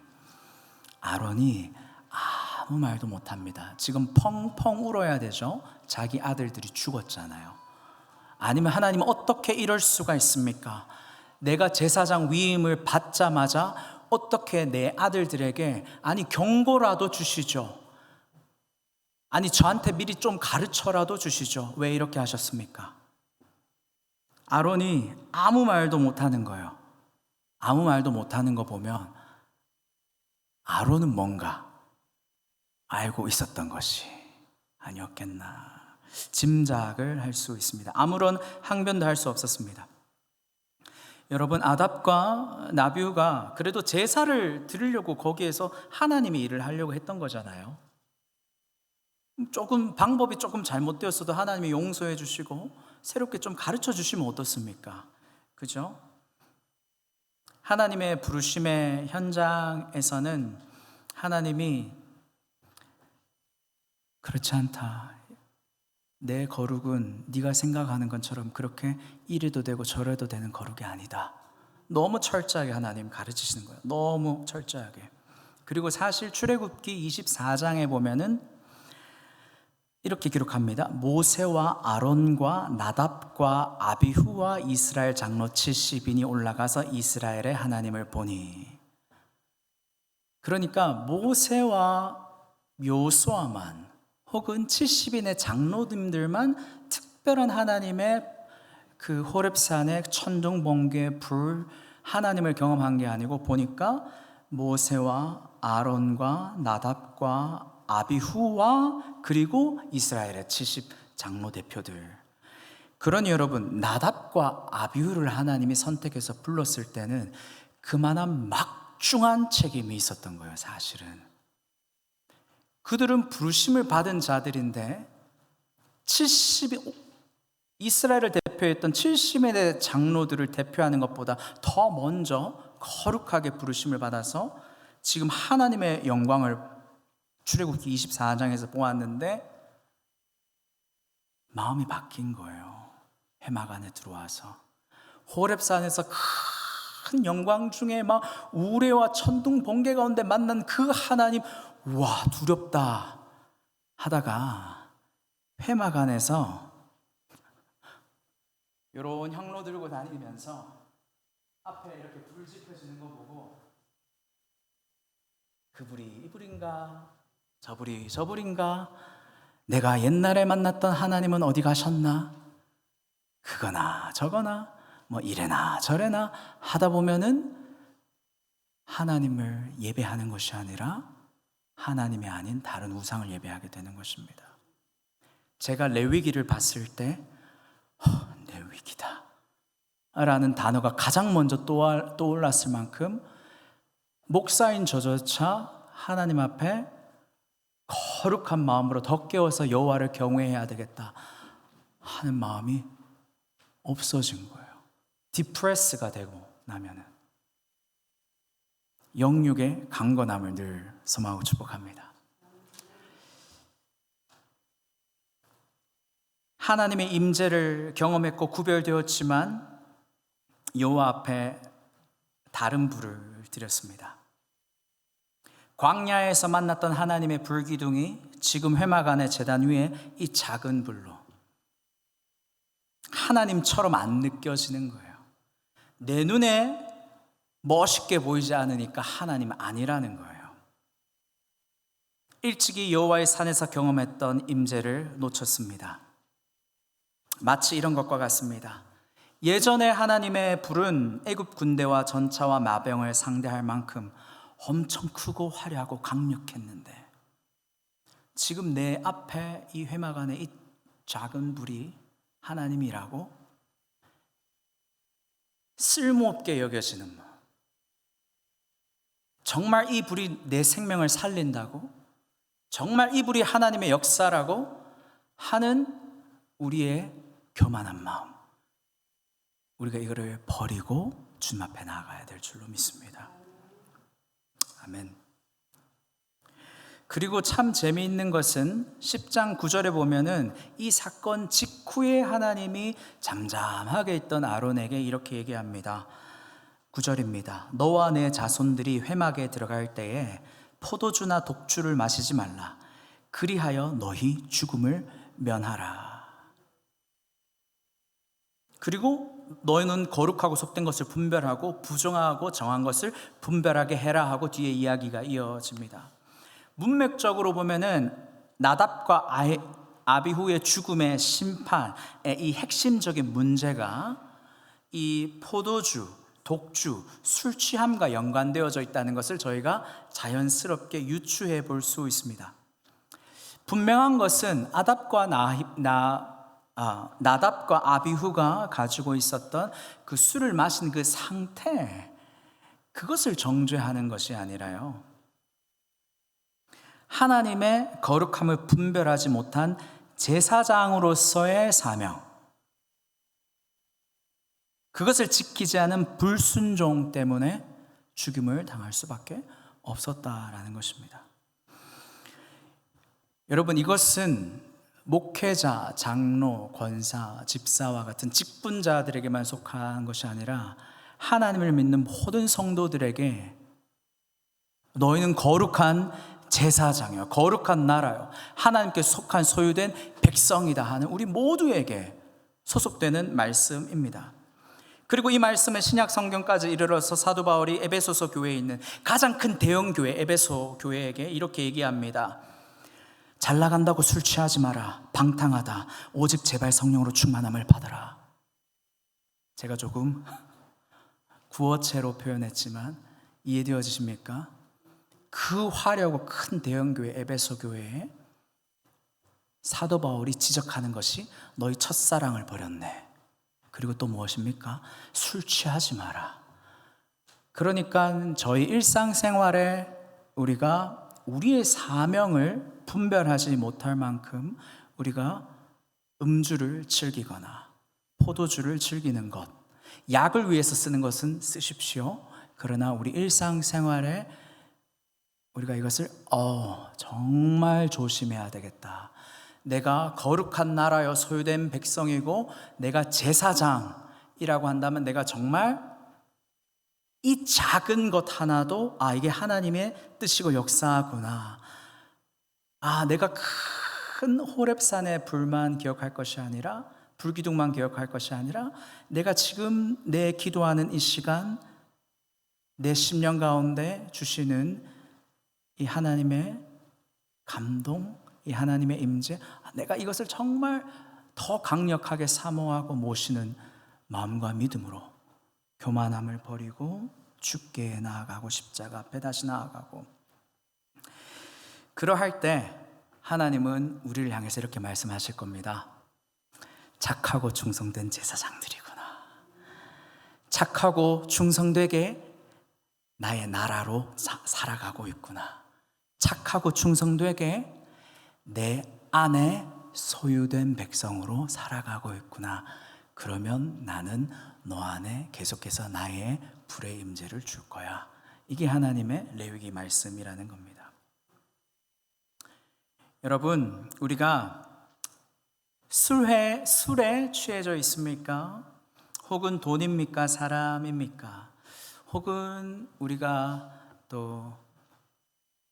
아론이 아무 말도 못합니다. 지금 펑펑 울어야 되죠. 자기 아들들이 죽었잖아요. 아니면 하나님은 어떻게 이럴 수가 있습니까? 내가 제사장 위임을 받자마자 어떻게 내 아들들에게 아니 경고라도 주시죠. 아니 저한테 미리 좀 가르쳐라도 주시죠. 왜 이렇게 하셨습니까? 아론이 아무 말도 못하는 거예요. 아무 말도 못하는 거 보면 아론은 뭔가 알고 있었던 것이 아니었겠나 짐작을 할 수 있습니다. 아무런 항변도 할 수 없었습니다. 여러분, 아답과 나비후가 그래도 제사를 드리려고 거기에서 하나님의 일을 하려고 했던 거잖아요. 방법이 조금 잘못되었어도 하나님이 용서해 주시고 새롭게 좀 가르쳐 주시면 어떻습니까? 그죠? 하나님의 부르심의 현장에서는 하나님이 그렇지 않다. 내 거룩은 네가 생각하는 것처럼 그렇게 이래도 되고 저래도 되는 거룩이 아니다. 너무 철저하게 하나님 가르치시는 거예요. 너무 철저하게. 그리고 사실 출애굽기 24장에 보면은 이렇게 기록합니다. 모세와 아론과 나답과 아비후와 이스라엘 장로 70인이 올라가서 이스라엘의 하나님을 보니. 그러니까 모세와 요수아만 혹은 70인의 장로님들만 특별한 하나님의 그 호렙산의 천둥 번개 불 하나님을 경험한 게 아니고 보니까 모세와 아론과 나답과 아비후와 그리고 이스라엘의 70 장로 대표들. 그러니 여러분, 나답과 아비후를 하나님이 선택해서 불렀을 때는 그만한 막중한 책임이 있었던 거예요. 사실은 그들은 부르심을 받은 자들인데 70 이스라엘을 대표했던 70인의 장로들을 대표하는 것보다 더 먼저 거룩하게 부르심을 받아서 지금 하나님의 영광을 출애굽기 24장에서 보았는데 마음이 바뀐 거예요. 회막 안에 들어와서 호렙산에서 큰 영광 중에 막 우레와 천둥 번개 가운데 만난 그 하나님, 와 두렵다 하다가 회막 안에서 요런 향로 들고 다니면서 앞에 이렇게 불 지펴지는 거 보고 그 불이 이 불인가 저 불이 저 불인가, 내가 옛날에 만났던 하나님은 어디 가셨나, 그거나 저거나 뭐 이래나 저래나 하다 보면은 하나님을 예배하는 것이 아니라 하나님이 아닌 다른 우상을 예배하게 되는 것입니다. 제가 레위기를 봤을 때 레위기다 라는 단어가 가장 먼저 떠올랐을 만큼 목사인 저조차 하나님 앞에 거룩한 마음으로 더 깨워서 여호와를 경외해야 되겠다 하는 마음이 없어진 거예요. 디프레스가 되고 나면은 영육의 강건함을 늘 소망하고 축복합니다. 하나님의 임재를 경험했고 구별되었지만 여호와 앞에 다른 불을 드렸습니다. 광야에서 만났던 하나님의 불기둥이 지금 회막안의 제단 위에 이 작은 불로 하나님처럼 안 느껴지는 거예요. 내 눈에 멋있게 보이지 않으니까 하나님 아니라는 거예요. 일찍이 여호와의 산에서 경험했던 임재를 놓쳤습니다. 마치 이런 것과 같습니다. 예전에 하나님의 불은 애굽 군대와 전차와 마병을 상대할 만큼 엄청 크고 화려하고 강력했는데 지금 내 앞에 이 회막 안에 이 작은 불이 하나님이라고 쓸모없게 여겨지는 것. 정말 이 불이 내 생명을 살린다고? 정말 이 불이 하나님의 역사라고 하는 우리의 교만한 마음, 우리가 이거를 버리고 주님 앞에 나아가야 될 줄로 믿습니다. 아멘. 그리고 참 재미있는 것은 10장 9절에 보면은 이 사건 직후에 하나님이 잠잠하게 있던 아론에게 이렇게 얘기합니다. 9절입니다. 너와 내 자손들이 회막에 들어갈 때에 포도주나 독주를 마시지 말라. 그리하여 너희 죽음을 면하라. 그리고 너희는 거룩하고 속된 것을 분별하고 부정하고 정한 것을 분별하게 해라 하고 뒤에 이야기가 이어집니다. 문맥적으로 보면은 나답과 아비후의 죽음의 심판의 이 핵심적인 문제가 이 포도주, 독주, 술 취함과 연관되어져 있다는 것을 저희가 자연스럽게 유추해 볼 수 있습니다. 분명한 것은 나답과 아비후가 가지고 있었던 그 술을 마신 그 상태, 그것을 정죄하는 것이 아니라요, 하나님의 거룩함을 분별하지 못한 제사장으로서의 사명, 그것을 지키지 않은 불순종 때문에 죽임을 당할 수밖에 없었다라는 것입니다. 여러분, 이것은 목회자, 장로, 권사, 집사와 같은 직분자들에게만 속한 것이 아니라 하나님을 믿는 모든 성도들에게 너희는 거룩한 제사장이요, 거룩한 나라요, 하나님께 속한 소유된 백성이다 하는 우리 모두에게 소속되는 말씀입니다. 그리고 이 말씀은 신약 성경까지 이르러서 사도 바울이 에베소서 교회에 있는 가장 큰 대형 교회 에베소 교회에게 이렇게 얘기합니다. 잘 나간다고 술 취하지 마라. 방탕하다. 오직 제발 성령으로 충만함을 받아라. 제가 조금 구어체로 표현했지만 이해되어지십니까? 그 화려하고 큰 대형교회 에베소 교회에 사도 바울이 지적하는 것이 너희 첫사랑을 버렸네. 그리고 또 무엇입니까? 술 취하지 마라. 그러니까 저희 일상생활에 우리가 우리의 사명을 분별하지 못할 만큼 우리가 음주를 즐기거나 포도주를 즐기는 것, 약을 위해서 쓰는 것은 쓰십시오. 그러나 우리 일상생활에 우리가 이것을 정말 조심해야 되겠다. 내가 거룩한 나라여 소유된 백성이고 내가 제사장이라고 한다면 내가 정말 이 작은 것 하나도 이게 하나님의 뜻이고 역사구나. 내가 큰 호렙산의 불만 기억할 것이 아니라, 불기둥만 기억할 것이 아니라 내가 지금 내 기도하는 이 시간, 내 심령 가운데 주시는 이 하나님의 감동, 이 하나님의 임재, 내가 이것을 정말 더 강력하게 사모하고 모시는 마음과 믿음으로 교만함을 버리고 주께 나아가고 십자가 앞에 다시 나아가고, 그러할 때 하나님은 우리를 향해서 이렇게 말씀하실 겁니다. 착하고 충성된 제사장들이구나. 착하고 충성되게 나의 나라로 살아가고 있구나. 착하고 충성되게 내 안에 소유된 백성으로 살아가고 있구나. 그러면 나는 너 안에 계속해서 나의 불의 임재를 줄 거야. 이게 하나님의 레위기 말씀이라는 겁니다. 여러분, 우리가 술에 취해져 있습니까? 혹은 돈입니까? 사람입니까? 혹은 우리가 또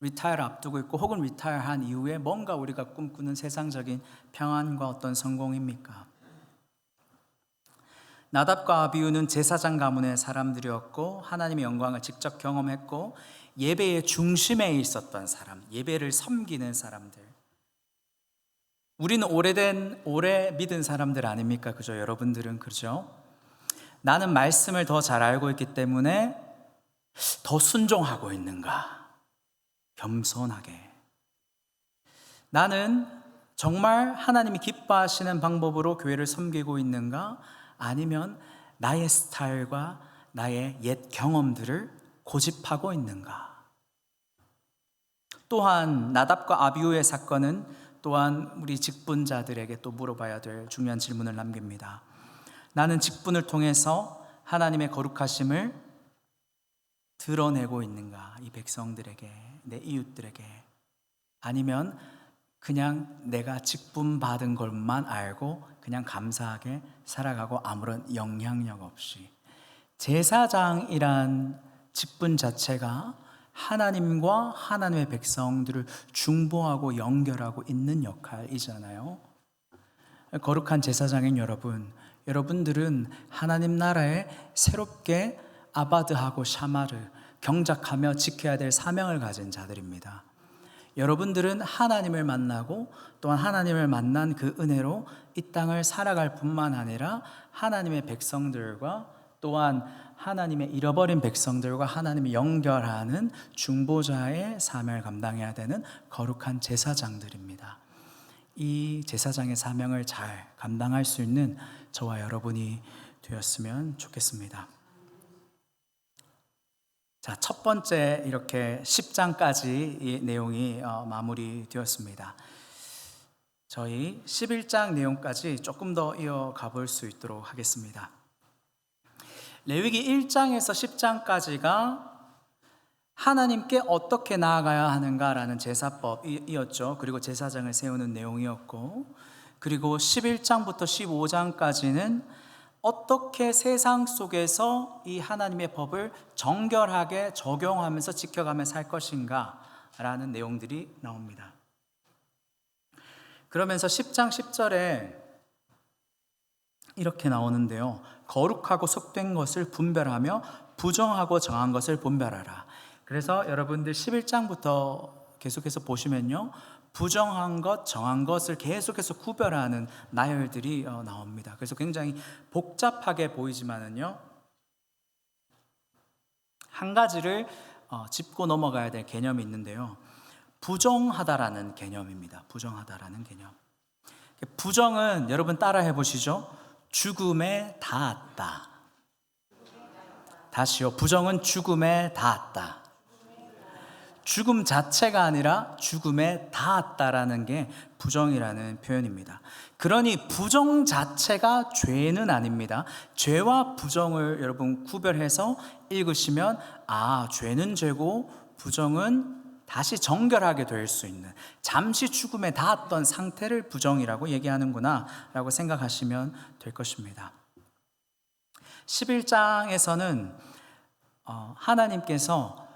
리타이어를 앞두고 있고 혹은 리타이어한 이후에 뭔가 우리가 꿈꾸는 세상적인 평안과 어떤 성공입니까? 나답과 아비후는 제사장 가문의 사람들이었고 하나님의 영광을 직접 경험했고 예배의 중심에 있었던 사람, 예배를 섬기는 사람들. 우리는 오래 믿은 사람들 아닙니까? 그죠? 여러분들은 그죠? 나는 말씀을 더 잘 알고 있기 때문에 더 순종하고 있는가? 겸손하게. 나는 정말 하나님이 기뻐하시는 방법으로 교회를 섬기고 있는가? 아니면 나의 스타일과 나의 옛 경험들을 고집하고 있는가? 또한 나답과 아비후의 사건은 또한 우리 직분자들에게 또 물어봐야 될 중요한 질문을 남깁니다. 나는 직분을 통해서 하나님의 거룩하심을 드러내고 있는가? 이 백성들에게, 내 이웃들에게. 아니면 그냥 내가 직분 받은 것만 알고 그냥 감사하게 살아가고 아무런 영향력 없이. 제사장이란 직분 자체가 하나님과 하나님의 백성들을 중보하고 연결하고 있는 역할이잖아요. 거룩한 제사장인 여러분들은 하나님 나라에 새롭게 아바드하고 샤마르, 경작하며 지켜야 될 사명을 가진 자들입니다. 여러분들은 하나님을 만나고 또한 하나님을 만난 그 은혜로 이 땅을 살아갈 뿐만 아니라 하나님의 백성들과 또한 하나님의 잃어버린 백성들과 하나님이 연결하는 중보자의 사명을 감당해야 되는 거룩한 제사장들입니다. 이 제사장의 사명을 잘 감당할 수 있는 저와 여러분이 되었으면 좋겠습니다. 자, 첫 번째 이렇게 10장까지 이 내용이 마무리되었습니다. 저희 11장 내용까지 조금 더 이어가 볼 수 있도록 하겠습니다. 레위기 1장에서 10장까지가 하나님께 어떻게 나아가야 하는가라는 제사법이었죠. 그리고 제사장을 세우는 내용이었고, 그리고 11장부터 15장까지는 어떻게 세상 속에서 이 하나님의 법을 정결하게 적용하면서 지켜가며 살 것인가 라는 내용들이 나옵니다. 그러면서 10장 10절에 이렇게 나오는데요. 거룩하고 속된 것을 분별하며 부정하고 정한 것을 분별하라. 그래서 여러분들 11장부터 계속해서 보시면요, 부정한 것, 정한 것을 계속해서 구별하는 나열들이 나옵니다. 그래서 굉장히 복잡하게 보이지만은요, 한 가지를 짚고 넘어가야 될 개념이 있는데요. 부정하다라는 개념입니다. 부정하다라는 개념. 부정은 여러분 따라 해보시죠. 죽음에 닿았다. 다시요. 부정은 죽음에 닿았다. 죽음 자체가 아니라 죽음에 닿았다라는 게 부정이라는 표현입니다. 그러니 부정 자체가 죄는 아닙니다. 죄와 부정을 여러분 구별해서 읽으시면 죄는 죄고 부정은 다시 정결하게 될 수 있는, 잠시 죽음에 닿았던 상태를 부정이라고 얘기하는구나 라고 생각하시면 될 것입니다. 11장에서는 하나님께서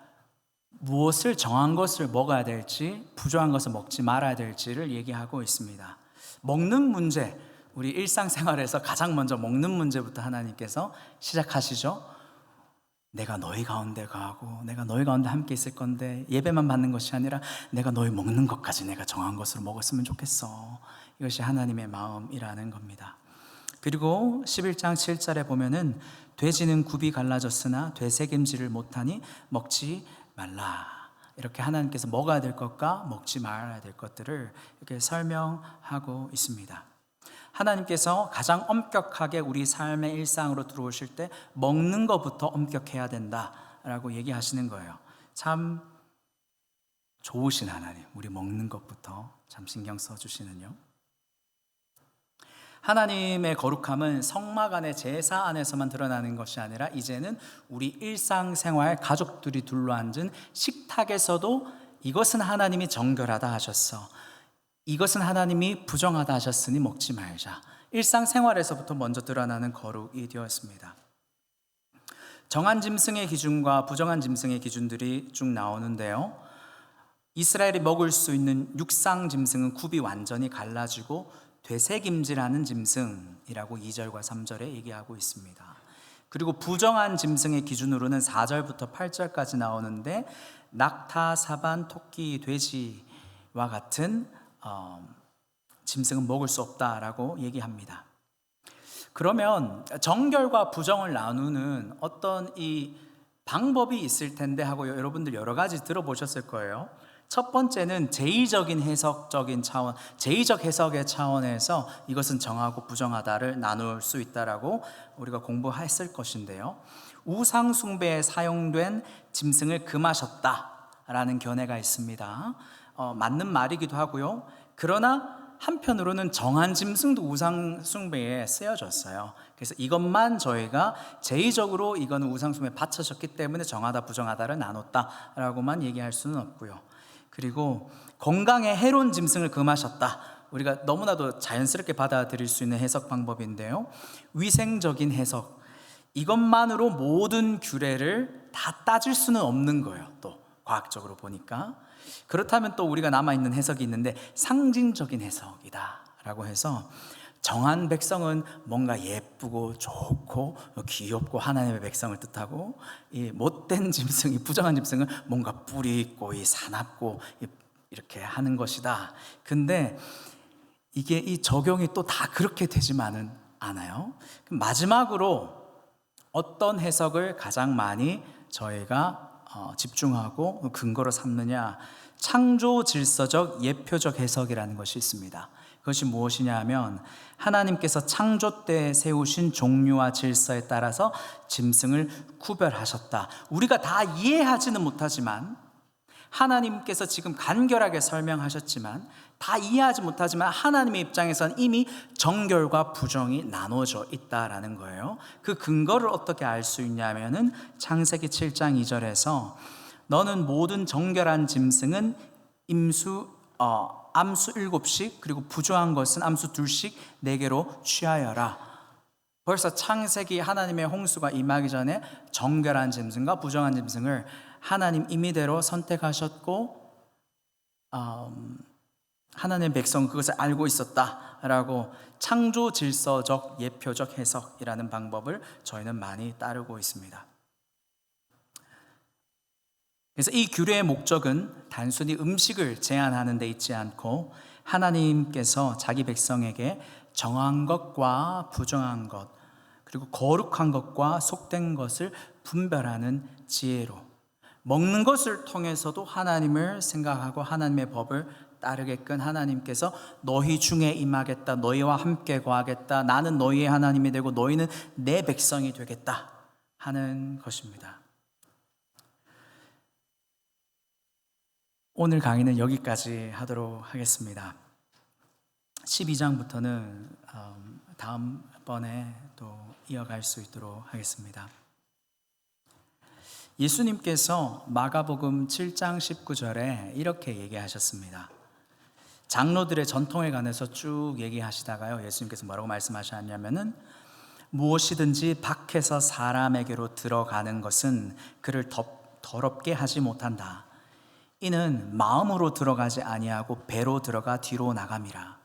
무엇을 정한 것을 먹어야 될지, 부정한 것을 먹지 말아야 될지를 얘기하고 있습니다. 먹는 문제, 우리 일상생활에서 가장 먼저 먹는 문제부터 하나님께서 시작하시죠. 내가 너희 가운데 가고 내가 너희 가운데 함께 있을 건데 예배만 받는 것이 아니라 내가 너희 먹는 것까지 내가 정한 것으로 먹었으면 좋겠어. 이것이 하나님의 마음이라는 겁니다. 그리고 11장 7절에 보면은 돼지는 굽이 갈라졌으나 되새김질을 못하니 먹지 말라. 이렇게 하나님께서 먹어야 될 것과 먹지 말아야 될 것들을 이렇게 설명하고 있습니다. 하나님께서 가장 엄격하게 우리 삶의 일상으로 들어오실 때 먹는 것부터 엄격해야 된다라고 얘기하시는 거예요. 참 좋으신 하나님, 우리 먹는 것부터 참 신경 써주시는요. 하나님의 거룩함은 성막 안의 제사 안에서만 드러나는 것이 아니라 이제는 우리 일상생활 가족들이 둘러앉은 식탁에서도 이것은 하나님이 정결하다 하셨어. 이것은 하나님이 부정하다 하셨으니 먹지 말자. 일상생활에서부터 먼저 드러나는 거룩이 되었습니다. 정한 짐승의 기준과 부정한 짐승의 기준들이 쭉 나오는데요. 이스라엘이 먹을 수 있는 육상 짐승은 굽이 완전히 갈라지고 되새김질하는 짐승이라고 2절과 3절에 얘기하고 있습니다. 그리고 부정한 짐승의 기준으로는 4절부터 8절까지 나오는데 낙타, 사반, 토끼, 돼지와 같은 짐승은 먹을 수 없다라고 얘기합니다. 그러면 정결과 부정을 나누는 어떤 이 방법이 있을 텐데 하고 여러분들 여러 가지 들어보셨을 거예요. 첫 번째는 제의적인 해석적인 차원, 제의적 해석의 차원에서 이것은 정하고 부정하다를 나눌 수 있다라고 우리가 공부했을 것인데요. 우상 숭배에 사용된 짐승을 금하셨다라는 견해가 있습니다. 맞는 말이기도 하고요. 그러나 한편으로는 정한 짐승도 우상 숭배에 쓰여졌어요. 그래서 이것만 저희가 제의적으로 이거는 우상 숭배에 바쳐졌기 때문에 정하다 부정하다를 나눴다라고만 얘기할 수는 없고요. 그리고 건강에 해로운 짐승을 금하셨다. 우리가 너무나도 자연스럽게 받아들일 수 있는 해석 방법인데요. 위생적인 해석. 이것만으로 모든 규례를 다 따질 수는 없는 거예요. 또 과학적으로 보니까. 그렇다면 또 우리가 남아있는 해석이 있는데 상징적인 해석이다 라고 해서 정한 백성은 뭔가 예쁘고 좋고 귀엽고 하나님의 백성을 뜻하고, 이 못된 짐승, 이 부정한 짐승은 뭔가 뿌리 있고 이 사납고 이렇게 하는 것이다. 근데 이게 이 적용이 또 다 그렇게 되지만은 않아요. 마지막으로 어떤 해석을 가장 많이 저희가 집중하고 근거로 삼느냐, 창조 질서적 예표적 해석이라는 것이 있습니다. 그것이 무엇이냐 하면 하나님께서 창조 때 세우신 종류와 질서에 따라서 짐승을 구별하셨다. 우리가 다 이해하지는 못하지만, 하나님께서 지금 간결하게 설명하셨지만, 다 이해하지 못하지만 하나님의 입장에서는 이미 정결과 부정이 나눠져 있다라는 거예요. 그 근거를 어떻게 알 수 있냐면은 창세기 7장 2절에서 너는 모든 정결한 짐승은 암수 7씩 그리고 부정한 것은 암수 2씩 내게로 취하여라. 벌써 창세기 하나님의 홍수가 임하기 전에 정결한 짐승과 부정한 짐승을 하나님 임의대로 선택하셨고, 하나님의 백성은 그것을 알고 있었다라고 창조 질서적 예표적 해석이라는 방법을 저희는 많이 따르고 있습니다. 그래서 이 규례의 목적은 단순히 음식을 제한하는 데 있지 않고 하나님께서 자기 백성에게 정한 것과 부정한 것, 그리고 거룩한 것과 속된 것을 분별하는 지혜로, 먹는 것을 통해서도 하나님을 생각하고 하나님의 법을 따르게끔 하나님께서 너희 중에 임하겠다, 너희와 함께 거하겠다, 나는 너희의 하나님이 되고 너희는 내 백성이 되겠다 하는 것입니다. 오늘 강의는 여기까지 하도록 하겠습니다. 12장부터는 다음번에 또 이어갈 수 있도록 하겠습니다. 예수님께서 마가복음 7장 19절에 이렇게 얘기하셨습니다. 장로들의 전통에 관해서 쭉 얘기하시다가요, 예수님께서 뭐라고 말씀하셨냐면은 무엇이든지 밖에서 사람에게로 들어가는 것은 그를 더럽게 하지 못한다. 이는 마음으로 들어가지 아니하고 배로 들어가 뒤로 나감이라.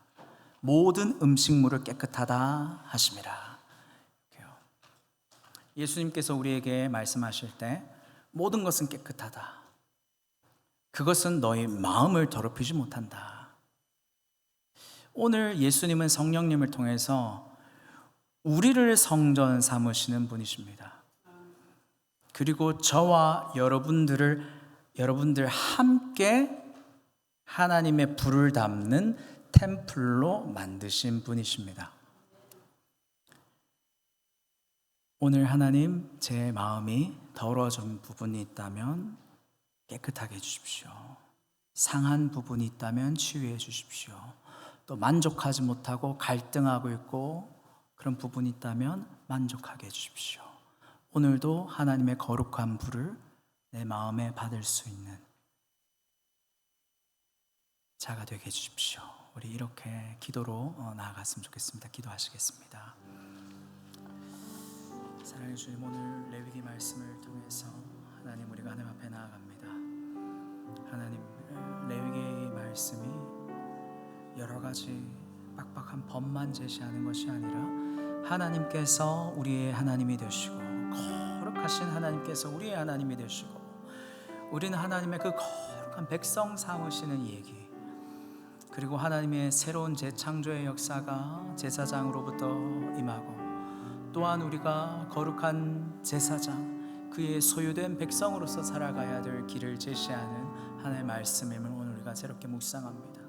모든 음식물을 깨끗하다 하심이라. 예수님께서 우리에게 말씀하실 때 모든 것은 깨끗하다. 그것은 너희 마음을 더럽히지 못한다. 오늘 예수님은 성령님을 통해서 우리를 성전 삼으시는 분이십니다. 그리고 저와 여러분들 함께 하나님의 불을 담는 템플로 만드신 분이십니다. 오늘 하나님, 제 마음이 더러워진 부분이 있다면 깨끗하게 해주십시오. 상한 부분이 있다면 치유해 주십시오. 또 만족하지 못하고 갈등하고 있고 그런 부분이 있다면 만족하게 해주십시오. 오늘도 하나님의 거룩한 불을 내 마음에 받을 수 있는 자가 되게 해주십시오. 우리 이렇게 기도로 나아갔으면 좋겠습니다. 기도하시겠습니다. 사랑의 주님, 오늘 레위기 말씀을 통해서 하나님, 우리가 하나님 앞에 나아갑니다. 하나님, 레위기 말씀이 여러 가지 빡빡한 법만 제시하는 것이 아니라 하나님께서 우리의 하나님이 되시고, 거룩하신 하나님께서 우리의 하나님이 되시고, 우리는 하나님의 그 거룩한 백성 삼으시는 얘기, 그리고 하나님의 새로운 재창조의 역사가 제사장으로부터 임하고, 또한 우리가 거룩한 제사장, 그의 소유된 백성으로서 살아가야 될 길을 제시하는 하나님의 말씀임을 오늘 우리가 새롭게 묵상합니다.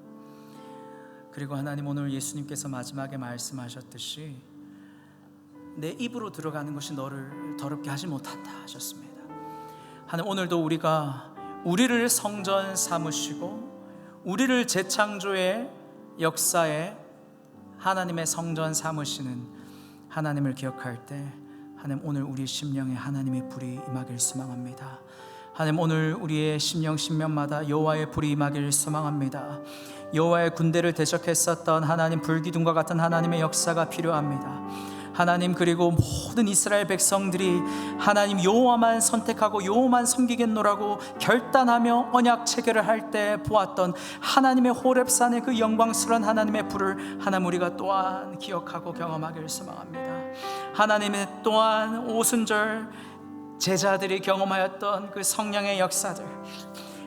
그리고 하나님, 오늘 예수님께서 마지막에 말씀하셨듯이 내 입으로 들어가는 것이 너를 더럽게 하지 못한다 하셨습니다. 하나님, 오늘도 우리를 성전 삼으시고 우리를 재창조의 역사에 하나님의 성전 삼으시는 하나님을 기억할 때, 하나님, 오늘 우리 심령에 하나님의 불이 임하길 소망합니다. 하나님, 오늘 우리의 심령마다 여호와의 불이 임하길 소망합니다. 여호와의 군대를 대적했었던 하나님, 불기둥과 같은 하나님의 역사가 필요합니다. 하나님, 그리고 모든 이스라엘 백성들이 하나님 여호와만 선택하고 여호와만 섬기겠노라고 결단하며 언약 체결을 할 때 보았던 하나님의 호렙산의 그 영광스러운 하나님의 불을 하나님, 우리가 또한 기억하고 경험하기를 소망합니다. 하나님의 또한 오순절 제자들이 경험하였던 그 성령의 역사들,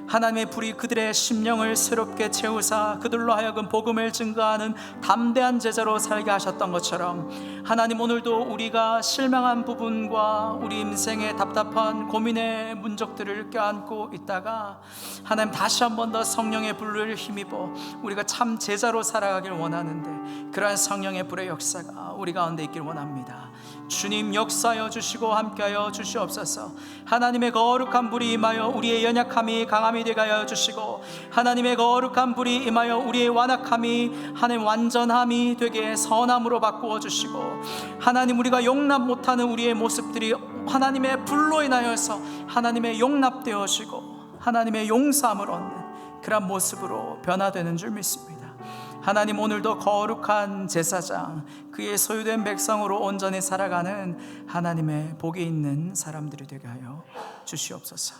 하나님의 불이 그들의 심령을 새롭게 채우사 그들로 하여금 복음을 증거하는 담대한 제자로 살게 하셨던 것처럼, 하나님, 오늘도 우리가 실망한 부분과 우리 인생의 답답한 고민의 문적들을 껴안고 있다가 하나님, 다시 한 번 더 성령의 불을 힘입어 우리가 참 제자로 살아가길 원하는데, 그러한 성령의 불의 역사가 우리 가운데 있길 원합니다. 주님, 역사하여 주시고 함께하여 주시옵소서. 하나님의 거룩한 불이 임하여 우리의 연약함이 강함이 되게 하여 주시고, 하나님의 거룩한 불이 임하여 우리의 완악함이 하나님 완전함이 되게 선함으로 바꾸어 주시고, 하나님, 우리가 용납 못하는 우리의 모습들이 하나님의 불로 인하여서 하나님의 용납되어지고 하나님의 용서함을 얻는 그런 모습으로 변화되는 줄 믿습니다. 하나님, 오늘도 거룩한 제사장, 그의 소유된 백성으로 온전히 살아가는 하나님의 복이 있는 사람들이 되게 하여 주시옵소서.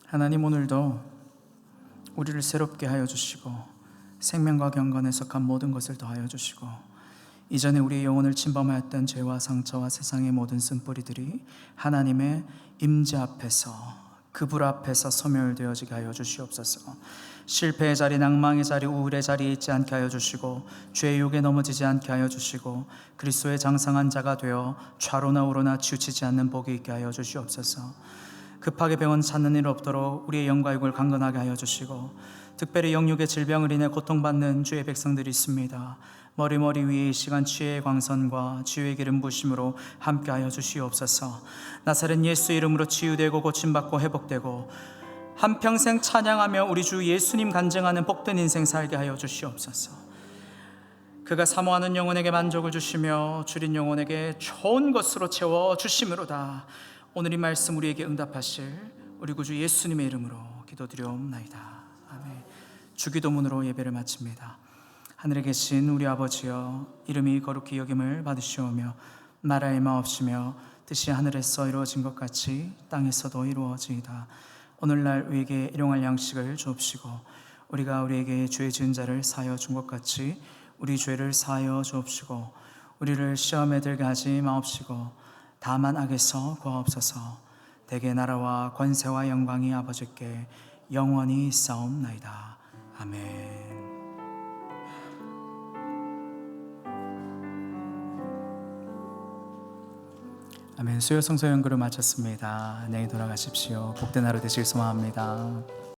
하나님, 오늘도 우리를 새롭게 하여 주시고 생명과 경건에 속한 모든 것을 더하여 주시고, 이전에 우리의 영혼을 침범하였던 죄와 상처와 세상의 모든 쓴뿌리들이 하나님의 임재 앞에서, 그 불 앞에서 소멸되어지게 하여 주시옵소서. 실패의 자리, 낭망의 자리, 우울의 자리에 있지 않게 하여 주시고, 죄의 유혹에 넘어지지 않게 하여 주시고, 그리스도의 장성한 자가 되어 좌로나 우로나 치우치지 않는 복이 있게 하여 주시옵소서. 급하게 병원 찾는 일 없도록 우리의 영과 육을 강건하게 하여 주시고, 특별히 영육의 질병을 인해 고통받는 주의 백성들이 있습니다. 머리 위에 이 시간 치유의 광선과 치유의 기름 부심으로 함께하여 주시옵소서. 나사렛 예수 이름으로 치유되고 고침받고 회복되고 한평생 찬양하며 우리 주 예수님 간증하는 복된 인생 살게 하여 주시옵소서. 그가 사모하는 영혼에게 만족을 주시며 줄인 영혼에게 좋은 것으로 채워 주심으로다. 오늘 이 말씀 우리에게 응답하실 우리 구주 예수님의 이름으로 기도드리옵나이다. 아멘. 주기도문으로 예배를 마칩니다. 하늘에 계신 우리 아버지여, 이름이 거룩히 여김을 받으시오며 나라의 마옵시며 뜻이 하늘에서 이루어진 것 같이 땅에서도 이루어지이다. 오늘날 우리에게 일용할 양식을 주옵시고, 우리가 우리에게 죄 지은 자를 사하여 준 것 같이 우리 죄를 사하여 주옵시고, 우리를 시험에 들게 하지 마옵시고 다만 악에서 구하옵소서. 대개 나라와 권세와 영광이 아버지께 영원히 있사옵나이다. 아멘. 아멘. 수요 성서 연구를 마쳤습니다. 안녕히 돌아가십시오. 복된 하루 되시길 소망합니다.